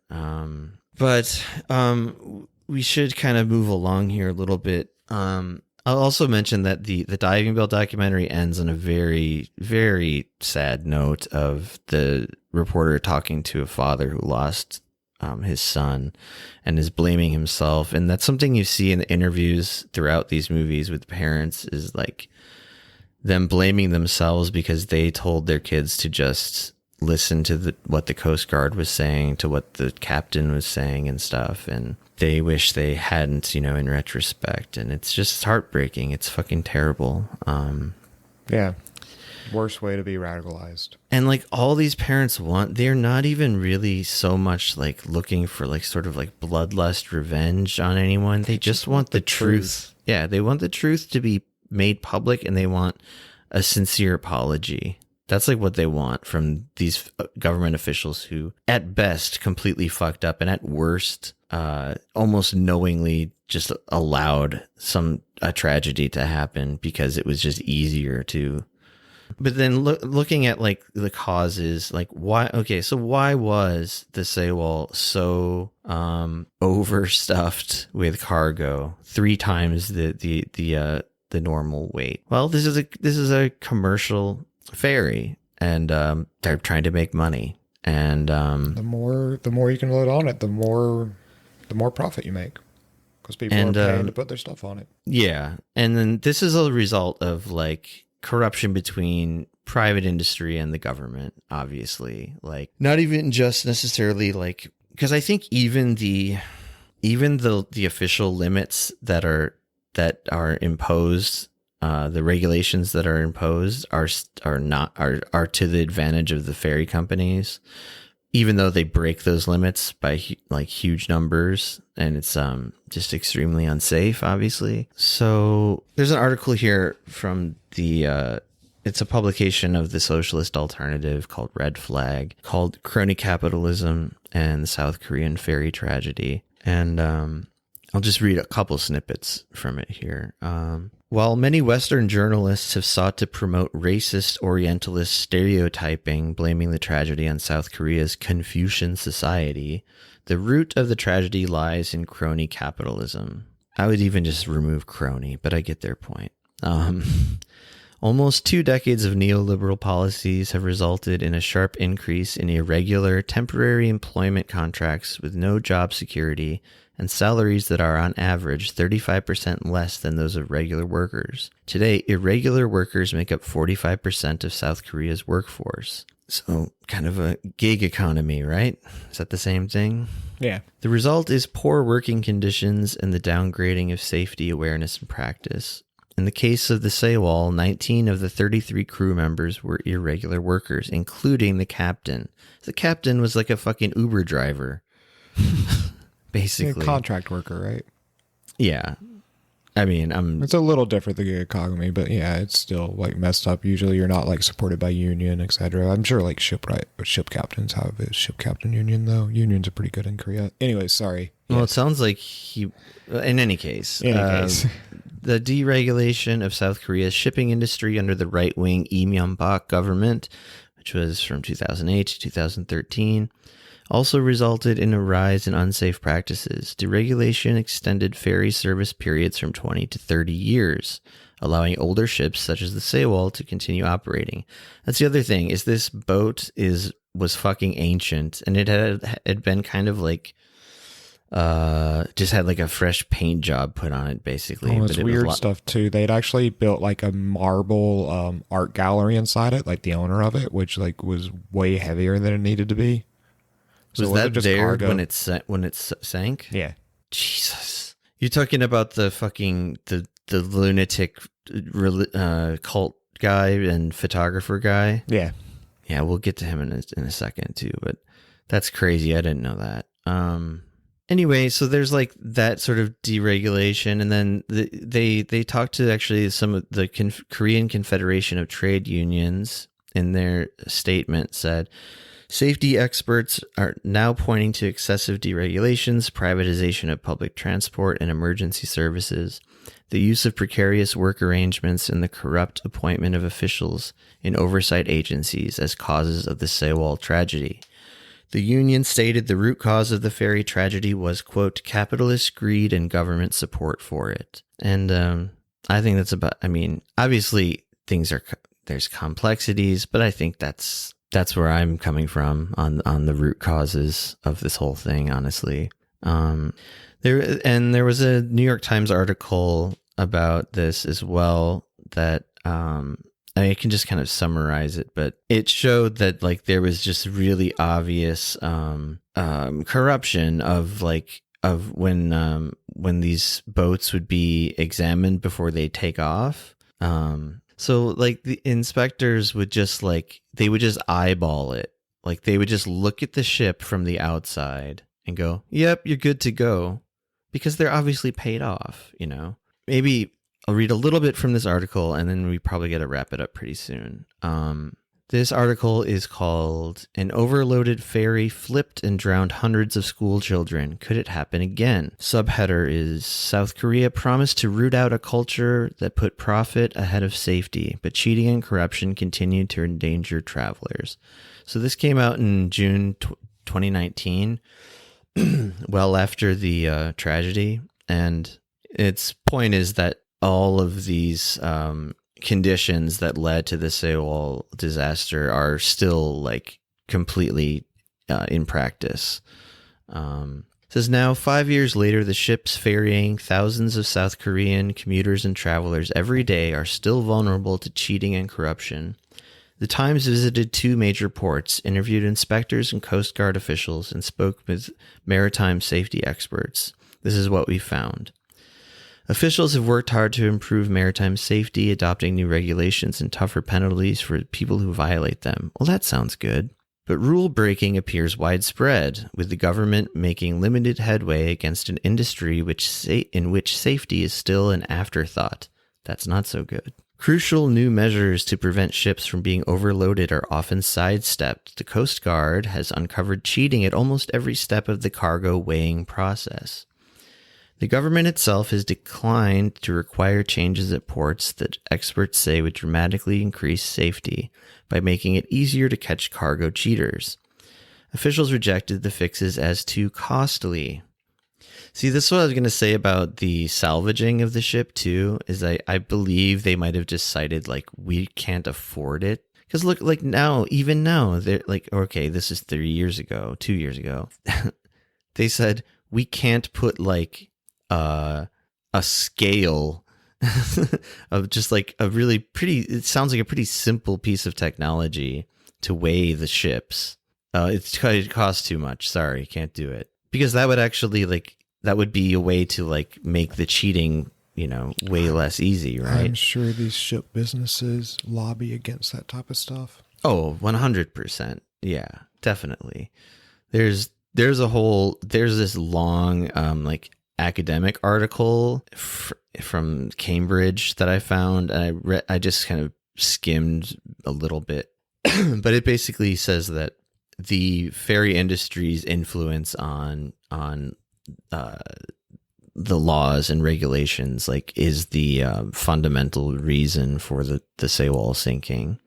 But we should kind of move along here a little bit. I'll also mention that the Diving Bell documentary ends on a very, very sad note of the reporter talking to a father who lost his son, and is blaming himself. And that's something you see in the interviews throughout these movies with parents, is like them blaming themselves because they told their kids to just listen to what the Coast Guard was saying, to what the captain was saying and stuff. And they wish they hadn't, in retrospect. And it's just heartbreaking. It's fucking terrible. Yeah. Worst way to be radicalized. And like all these parents they're not even really so much like looking for like sort of like bloodlust revenge on anyone. They just want the truth. Yeah, they want the truth to be made public, and they want a sincere apology. That's like what they want from these government officials who at best completely fucked up, and at worst almost knowingly just allowed a tragedy to happen because it was just easier to. But then looking at like the causes, like why was the Seawall so overstuffed with cargo, 3 times the normal weight? Well, this is a commercial ferry, and they're trying to make money, and the more you can load on it, the more profit you make, because people are paying to put their stuff on it. Yeah, and then this is a result of like corruption between private industry and the government, obviously. Like not even just necessarily like, because I think even the official limits that are imposed, the regulations that are imposed are to the advantage of the ferry companies, even though they break those limits by like huge numbers, and it's just extremely unsafe, obviously. So there's an article here from it's a publication of the Socialist Alternative called Red Flag, called Crony Capitalism and the South Korean Ferry Tragedy. And I'll just read a couple snippets from it here. While many Western journalists have sought to promote racist Orientalist stereotyping, blaming the tragedy on South Korea's Confucian society, the root of the tragedy lies in crony capitalism. I would even just remove crony, but I get their point. Almost 2 decades of neoliberal policies have resulted in a sharp increase in irregular, temporary employment contracts with no job security and salaries that are on average 35% less than those of regular workers. Today, irregular workers make up 45% of South Korea's workforce. So, kind of a gig economy, right? Is that the same thing? Yeah. The result is poor working conditions and the downgrading of safety awareness and practice. In the case of the Seawall, 19 of the 33 crew members were irregular workers, including the captain. The captain was like a fucking Uber driver, basically. A contract worker, right? Yeah. I mean, it's a little different than gig economy, but yeah, it's still like messed up. Usually you're not like supported by union, etc. I'm sure like ship captains have a ship captain union, though. Unions are pretty good in Korea. Anyways, sorry. Well, yes. It sounds like in any case. The deregulation of South Korea's shipping industry under the right-wing Lee Myung-bak government, which was from 2008 to 2013, also resulted in a rise in unsafe practices. Deregulation extended ferry service periods from 20 to 30 years, allowing older ships such as the Seawall to continue operating. That's the other thing, is this boat was fucking ancient, and it had been kind of like just had like a fresh paint job put on it, basically. Oh, it's weird stuff too. They'd actually built like a marble art gallery inside it, like the owner of it, which like was way heavier than it needed to be. So was that there cargo? when it sank? Yeah. Jesus, you're talking about the fucking the lunatic cult guy and photographer guy. Yeah. Yeah, we'll get to him in a second too, but that's crazy. I didn't know that. Anyway, so there's like that sort of deregulation, and then they talked to actually some of the Korean Confederation of Trade Unions in their statement said, safety experts are now pointing to excessive deregulations, privatization of public transport and emergency services, the use of precarious work arrangements, and the corrupt appointment of officials in oversight agencies as causes of the Seawall tragedy. The union stated the root cause of the ferry tragedy was, quote, capitalist greed and government support for it. And I think that's obviously there's complexities, but I think that's That's where I'm coming from on the root causes of this whole thing, honestly. There was a New York Times article about this as well that I can just kind of summarize it, but it showed that like there was just really obvious corruption of when these boats would be examined before they take off. So like the inspectors would just they would just eyeball it. Like they would just look at the ship from the outside and go, "Yep, you're good to go," because they're obviously paid off, you know. Maybe I'll read a little bit from this article and then we probably got to wrap it up pretty soon. This article is called "An Overloaded Ferry Flipped and Drowned Hundreds of School Children. Could it happen again?" Subheader is "South Korea promised to root out a culture that put profit ahead of safety, but cheating and corruption continued to endanger travelers." So this came out in June 2019, well after the tragedy. And its point is that all of these conditions that led to the Sewol disaster are still like completely in practice. It says now 5 years later, the ships ferrying thousands of South Korean commuters and travelers every day are still vulnerable to cheating and corruption. The Times visited 2 major ports, interviewed inspectors and Coast Guard officials, and spoke with maritime safety experts. This is what we found. Officials have worked hard to improve maritime safety, adopting new regulations and tougher penalties for people who violate them. Well, that sounds good. But rule breaking appears widespread, with the government making limited headway against an industry in which safety is still an afterthought. That's not so good. Crucial new measures to prevent ships from being overloaded are often sidestepped. The Coast Guard has uncovered cheating at almost every step of the cargo weighing process. The government itself has declined to require changes at ports that experts say would dramatically increase safety by making it easier to catch cargo cheaters. Officials rejected the fixes as too costly. See, this is what I was going to say about the salvaging of the ship too, is I believe they might have decided like we can't afford it. Because look, like now, even now, they're like, okay, this is 2 years ago. They said we can't put like a scale of just like a really pretty, it sounds like a pretty simple piece of technology to weigh the ships. It costs too much. Sorry, can't do it. Because that would actually that would be a way to like make the cheating, you know, way less easy, right? I'm sure these ship businesses lobby against that type of stuff. Oh, 100%. Yeah, definitely. There's this long like academic article from Cambridge that I found, and I just kind of skimmed a little bit, but it basically says that the ferry industry's influence on the laws and regulations like is the fundamental reason for the Seawall sinking.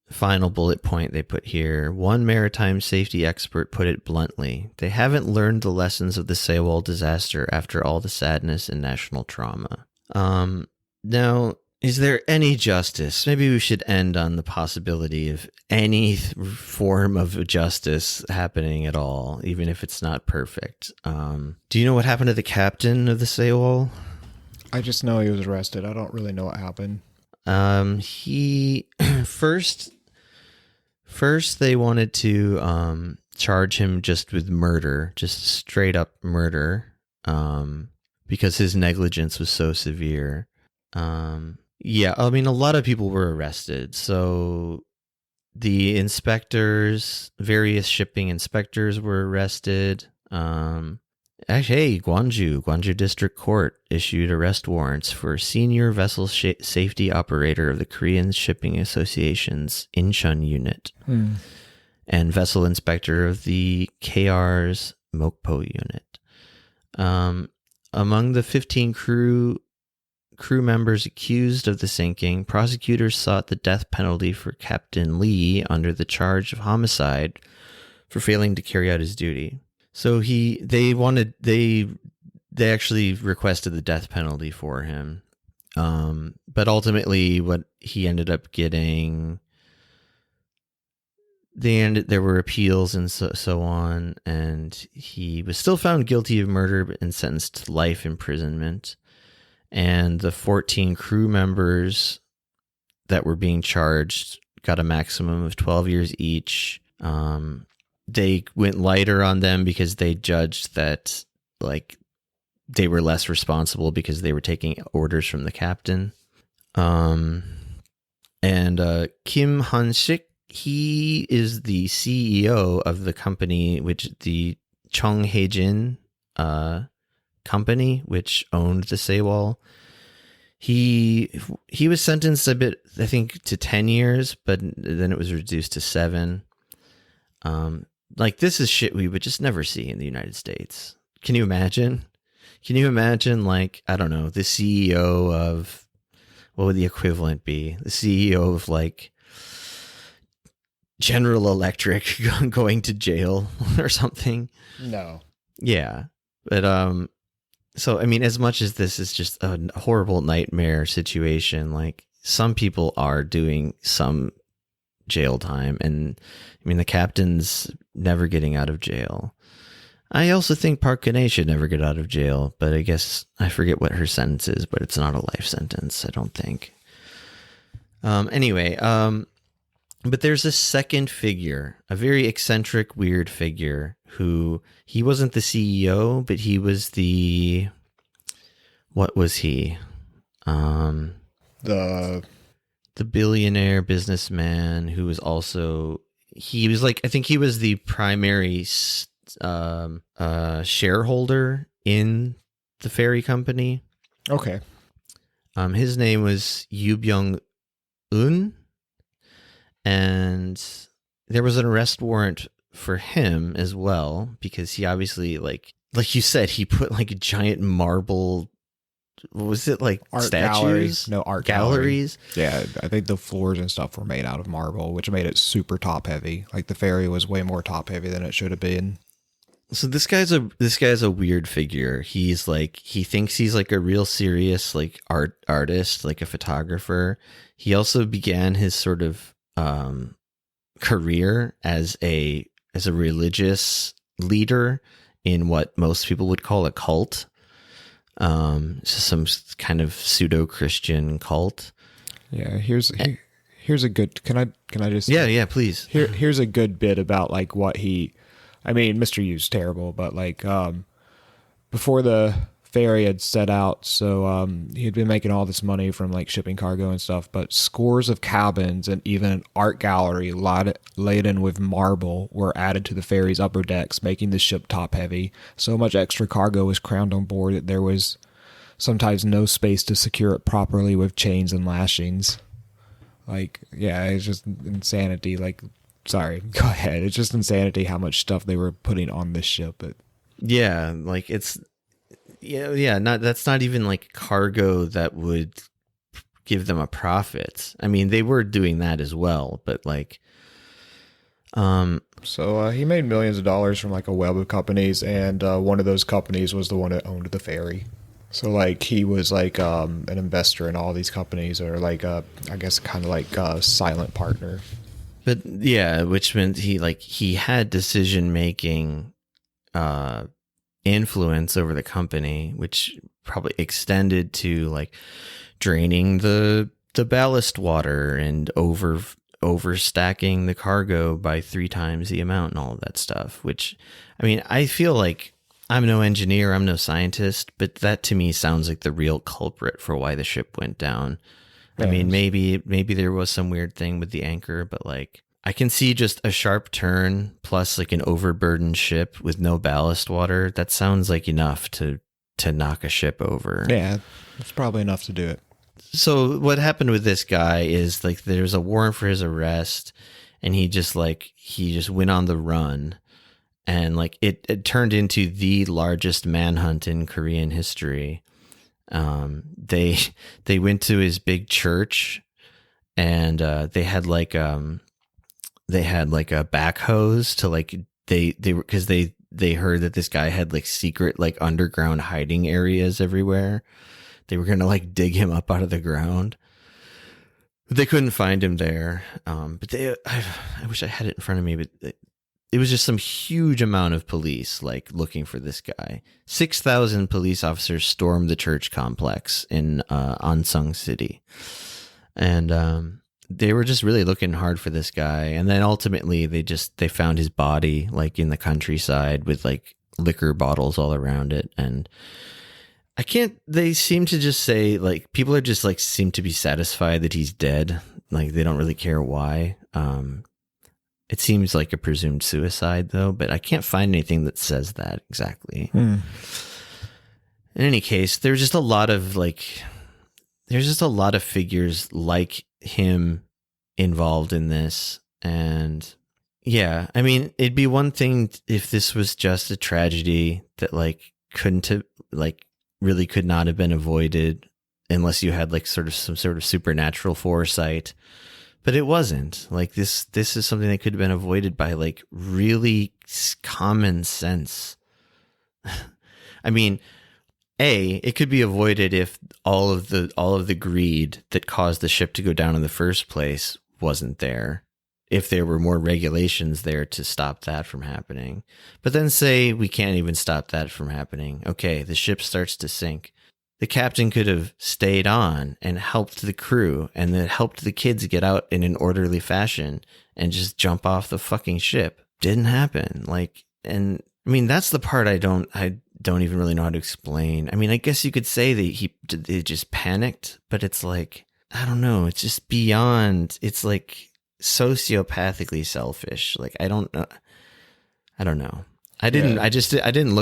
Final bullet point they put here. One maritime safety expert put it bluntly. They haven't learned the lessons of the Sewol disaster after all the sadness and national trauma. Now, is there any justice? Maybe we should end on the possibility of any form of justice happening at all, even if it's not perfect. Do you know what happened to the captain of the Sewol? I just know he was arrested. I don't really know what happened. He First, they wanted to charge him just with murder, just straight up murder, because his negligence was so severe. Yeah, I mean, a lot of people were arrested. So the inspectors, various shipping inspectors were arrested. Actually, Gwangju District Court issued arrest warrants for senior vessel safety operator of the Korean Shipping Association's Incheon unit and vessel inspector of the KR's Mokpo unit. Among the 15 crew members accused of the sinking, prosecutors sought the death penalty for Captain Lee under the charge of homicide for failing to carry out his duty. So they actually requested the death penalty for him. But ultimately what he ended up getting there were appeals and so on, and he was still found guilty of murder and sentenced to life imprisonment. And the 14 crew members that were being charged got a maximum of 12 years each. They went lighter on them because they judged that like they were less responsible because they were taking orders from the captain. And Kim Han-sik, he is the CEO of the company, which the Chung Hae-jin company, which owned the Seawall. He was sentenced a bit, I think, to 10 years, but then it was reduced to 7. Like, this is shit we would just never see in the United States. Can you imagine? Can you imagine, like, I don't know, the CEO of, what would the equivalent be? The CEO of, like, General Electric going to jail or something? No. Yeah. But, so, I mean, as much as this is just a horrible nightmare situation, like, some people are doing some jail time, and I mean, the captain's never getting out of jail. I also think Park Geun-hye should never get out of jail, but I guess I forget what her sentence is, but it's not a life sentence, I don't think. Anyway, but there's a second figure, a very eccentric, weird figure who, he wasn't the CEO, but he was what was he? The billionaire businessman who was also, he was like, I think he was the primary shareholder in the ferry company. Okay. His name was Yoo Byung-eun, and there was an arrest warrant for him as well, because he obviously, like you said, he put like a giant marble, what was it, like art statues? Galleries. No, art galleries. Yeah, I think the floors and stuff were made out of marble, which made it super top heavy. Like, the ferry was way more top heavy than it should have been. So this guy's a weird figure. He's like, he thinks he's like a real serious like artist, like a photographer. He also began his sort of career as a religious leader in what most people would call a cult. Some kind of pseudo-Christian cult. Yeah, here's a good, can I just yeah, please. Here's a good bit about like what he, I mean, Mr. Yu's terrible, but like before the ferry had set out, so he had been making all this money from like shipping cargo and stuff, but scores of cabins and even an art gallery laden with marble were added to the ferry's upper decks, making the ship top heavy. So much extra cargo was crammed on board that there was sometimes no space to secure it properly with chains and lashings. Like, yeah, it's just insanity. Like, sorry, go ahead. It's just insanity how much stuff they were putting on this ship. But yeah, like it's, yeah, that's not even like cargo that would give them a profit. I mean, they were doing that as well, but like, so he made millions of dollars from like a web of companies, and one of those companies was the one that owned the ferry. So like he was like an investor in all these companies, or like I guess kind of like a silent partner. But yeah, which meant he had decision making influence over the company, which probably extended to like draining the ballast water and overstacking the cargo by 3 times the amount and all of that stuff. Which, I mean, I feel like I'm no engineer, I'm no scientist, but that to me sounds like the real culprit for why the ship went down. Yes. I mean, maybe there was some weird thing with the anchor, but like I can see just a sharp turn plus like an overburdened ship with no ballast water. That sounds like enough to knock a ship over. Yeah, it's probably enough to do it. So what happened with this guy is like there's a warrant for his arrest, and he just went on the run. And like it turned into the largest manhunt in Korean history. They went to his big church, and they had like a backhoes to like because they heard that this guy had like secret like underground hiding areas everywhere. They were gonna like dig him up out of the ground. They couldn't find him there. But I wish I had it in front of me, but it was just some huge amount of police like looking for this guy. 6,000 police officers stormed the church complex in Ansung City. And they were just really looking hard for this guy. And then ultimately they found his body like in the countryside with like liquor bottles all around it. And they seem to just say like, people are just like, seem to be satisfied that he's dead. Like they don't really care why. It seems like a presumed suicide though, but I can't find anything that says that exactly. In any case, there's just a lot of figures like him involved in this. And yeah, I mean, it'd be one thing if this was just a tragedy that like really could not have been avoided unless you had like some sort of supernatural foresight. But it wasn't. Like this is something that could have been avoided by like really common sense. I mean, it could be avoided if all of the greed that caused the ship to go down in the first place wasn't there. If there were more regulations there to stop that from happening. But then say we can't even stop that from happening. Okay, the ship starts to sink. The captain could have stayed on and helped the crew and then helped the kids get out in an orderly fashion and just jump off the fucking ship. Didn't happen. And I mean, that's the part I don't even really know how to explain. I mean, I guess you could say that they just panicked, but it's like, I don't know. It's just beyond, it's like sociopathically selfish. Like, I don't know. I didn't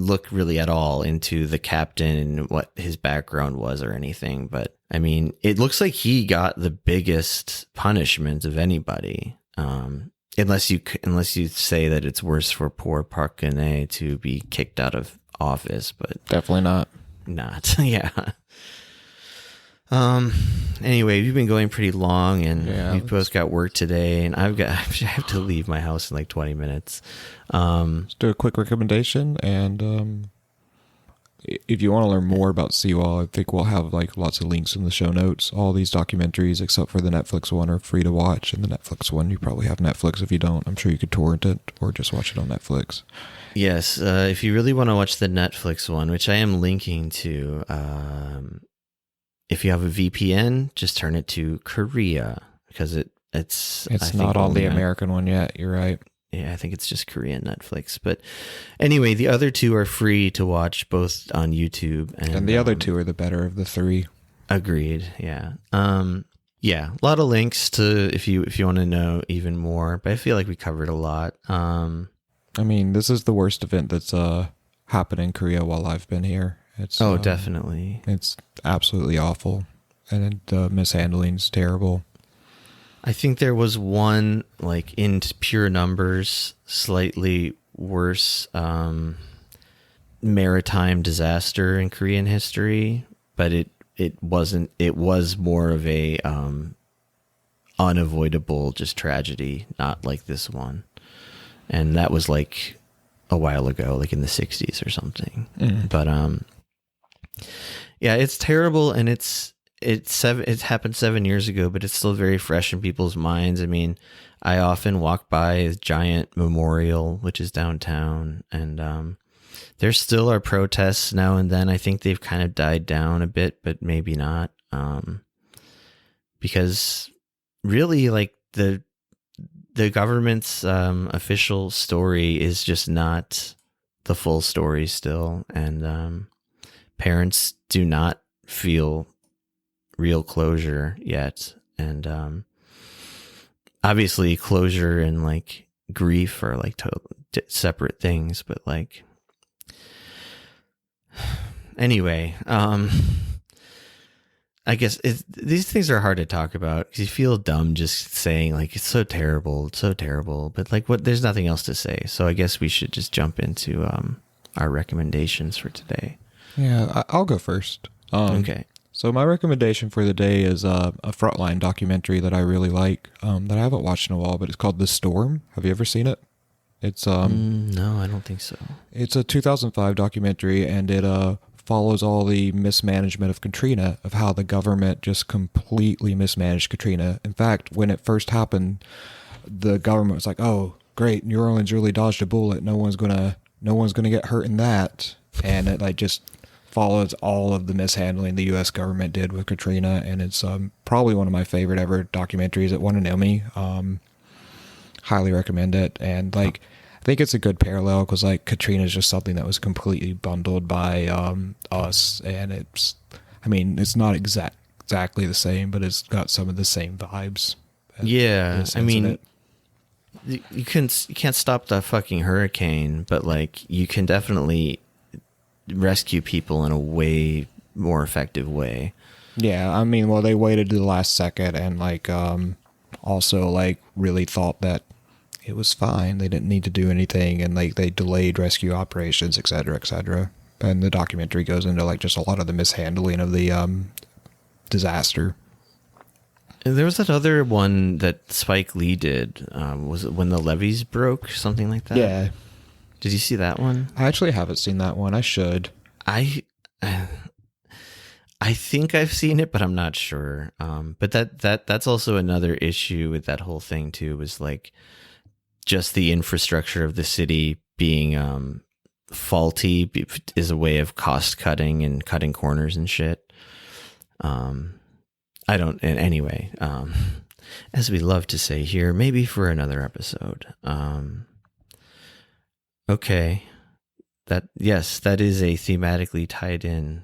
look really at all into the captain and what his background was or anything. But I mean, it looks like he got the biggest punishment of anybody. Unless you say that it's worse for poor Park Geun-hye to be kicked out of office, but definitely not. Yeah. Anyway, we've been going pretty long, and we've both got work today, and I have to leave my house in like 20 minutes. Let's do a quick recommendation, and if you want to learn more about Seawall, I think we'll have like lots of links in the show notes. All these documentaries, except for the Netflix one, are free to watch, and the Netflix one, you probably have Netflix. If you don't, I'm sure you could torrent it or just watch it on Netflix. Yes, if you really want to watch the Netflix one, which I am linking to, if you have a VPN, just turn it to Korea, because it's not on the American one yet. You're right. Yeah, I think it's just Korean Netflix. But anyway, the other two are free to watch both on YouTube. And the other two are the better of the three. Agreed. Yeah. Yeah, a lot of links to if you want to know even more. But I feel like we covered a lot. I mean, this is the worst event that's happened in Korea while I've been here. It's definitely. It's absolutely awful. And the mishandling's terrible. I think there was one, like, in pure numbers, slightly worse maritime disaster in Korean history, but it wasn't. It was more of a unavoidable just tragedy, not like this one. And that was like a while ago, like in the 60s or something. But yeah, it's terrible, and it happened 7 years ago, but it's still very fresh in people's minds. I mean, I often walk by a giant memorial, which is downtown, and there still are protests now and then. I think they've kind of died down a bit, but maybe not, because really, like the government's official story is just not the full story still, and parents do not feel real closure yet. And obviously closure and like grief are like separate things, but like anyway, I guess these things are hard to talk about because you feel dumb just saying like it's so terrible, but like there's nothing else to say, so I guess we should just jump into our recommendations for today. Yeah, I'll go first. Okay. So my recommendation for the day is a Frontline documentary that I really like, that I haven't watched in a while, but it's called The Storm. Have you ever seen it? It's no, I don't think so. It's a 2005 documentary, and it follows all the mismanagement of Katrina, of how the government just completely mismanaged Katrina. In fact, when it first happened, the government was like, "Oh, great, New Orleans really dodged a bullet. No one's gonna get hurt in that." And it like just follows all of the mishandling the U.S. government did with Katrina, and it's probably one of my favorite ever documentaries. It won an Emmy. Highly recommend it. And like, I think it's a good parallel because like Katrina is just something that was completely bundled by us, and it's not exactly the same, but it's got some of the same vibes. Yeah, I mean, you can't stop the fucking hurricane, but like you can definitely rescue people in a way more effective way. Yeah, I mean, well, they waited to the last second and like also like really thought that it was fine. They didn't need to do anything, and like they delayed rescue operations, et cetera, et cetera. And the documentary goes into like just a lot of the mishandling of the disaster. There was that other one that Spike Lee did. Was it When the Levees Broke? Something like that? Yeah. Did you see that one? I actually haven't seen that one. I should. I think I've seen it, but I'm not sure. But that's also another issue with that whole thing too, was like just the infrastructure of the city being faulty is a way of cost cutting and cutting corners and shit. Anyway, as we love to say here, maybe for another episode. Okay. That is a thematically tied in.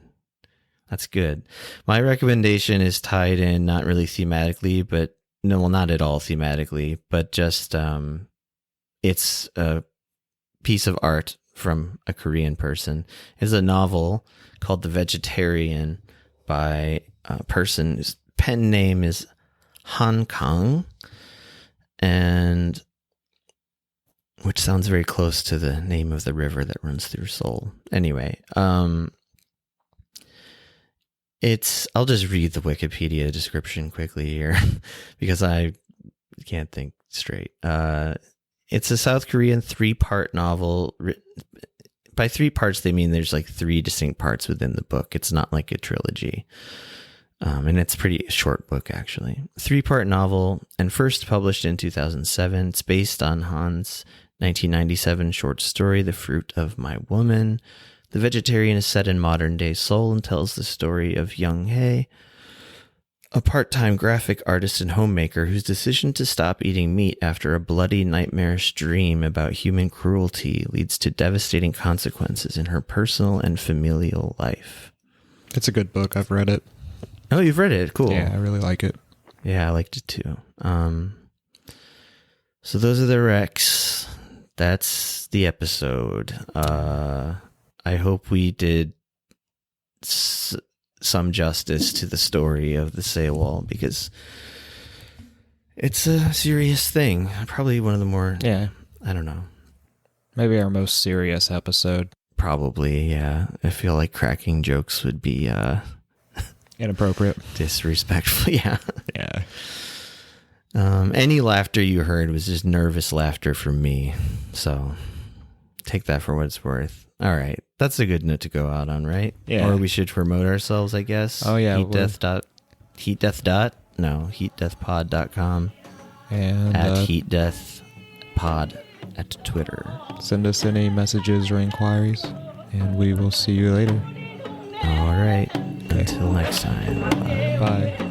That's good. My recommendation is tied in, not really thematically, but not at all thematically, but just, it's a piece of art from a Korean person. It's a novel called The Vegetarian by a person whose pen name is Han Kang, and which sounds very close to the name of the river that runs through Seoul. Anyway, I'll just read the Wikipedia description quickly here because I can't think straight. It's a South Korean 3-part novel. By 3 parts, they mean there's like 3 distinct parts within the book. It's not like a trilogy. And it's a pretty short book, actually. 3-part novel, and first published in 2007. It's based on Han's 1997 short story, The Fruit of My Woman. The Vegetarian is set in modern-day Seoul and tells the story of Young Hae, a part-time graphic artist and homemaker whose decision to stop eating meat after a bloody, nightmarish dream about human cruelty leads to devastating consequences in her personal and familial life. It's a good book. I've read it. Oh, you've read it? Cool. Yeah, I really like it. Yeah, I liked it too. So those are the recs. That's the episode. I hope we did some justice to the story of the Seawall, because it's a serious thing. Probably one of the more, I don't know. Maybe our most serious episode. Probably, yeah. I feel like cracking jokes would be inappropriate. Disrespectful, yeah. Yeah. Any laughter you heard was just nervous laughter from me. So take that for what it's worth. All right. That's a good note to go out on, right? Yeah. Or we should promote ourselves, I guess. Oh, yeah. heatdeathpod.com. And at heatdeathpod at Twitter. Send us any messages or inquiries, and we will see you later. All right. Until next time. Bye. Bye.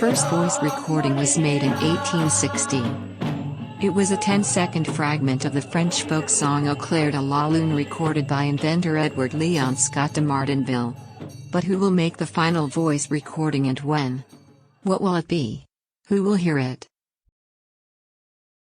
first voice recording was made in 1860. It was a 10-second fragment of the French folk song Au clair de la lune recorded by inventor Edward Leon Scott de Martinville. But who will make the final voice recording and when? What will it be? Who will hear it?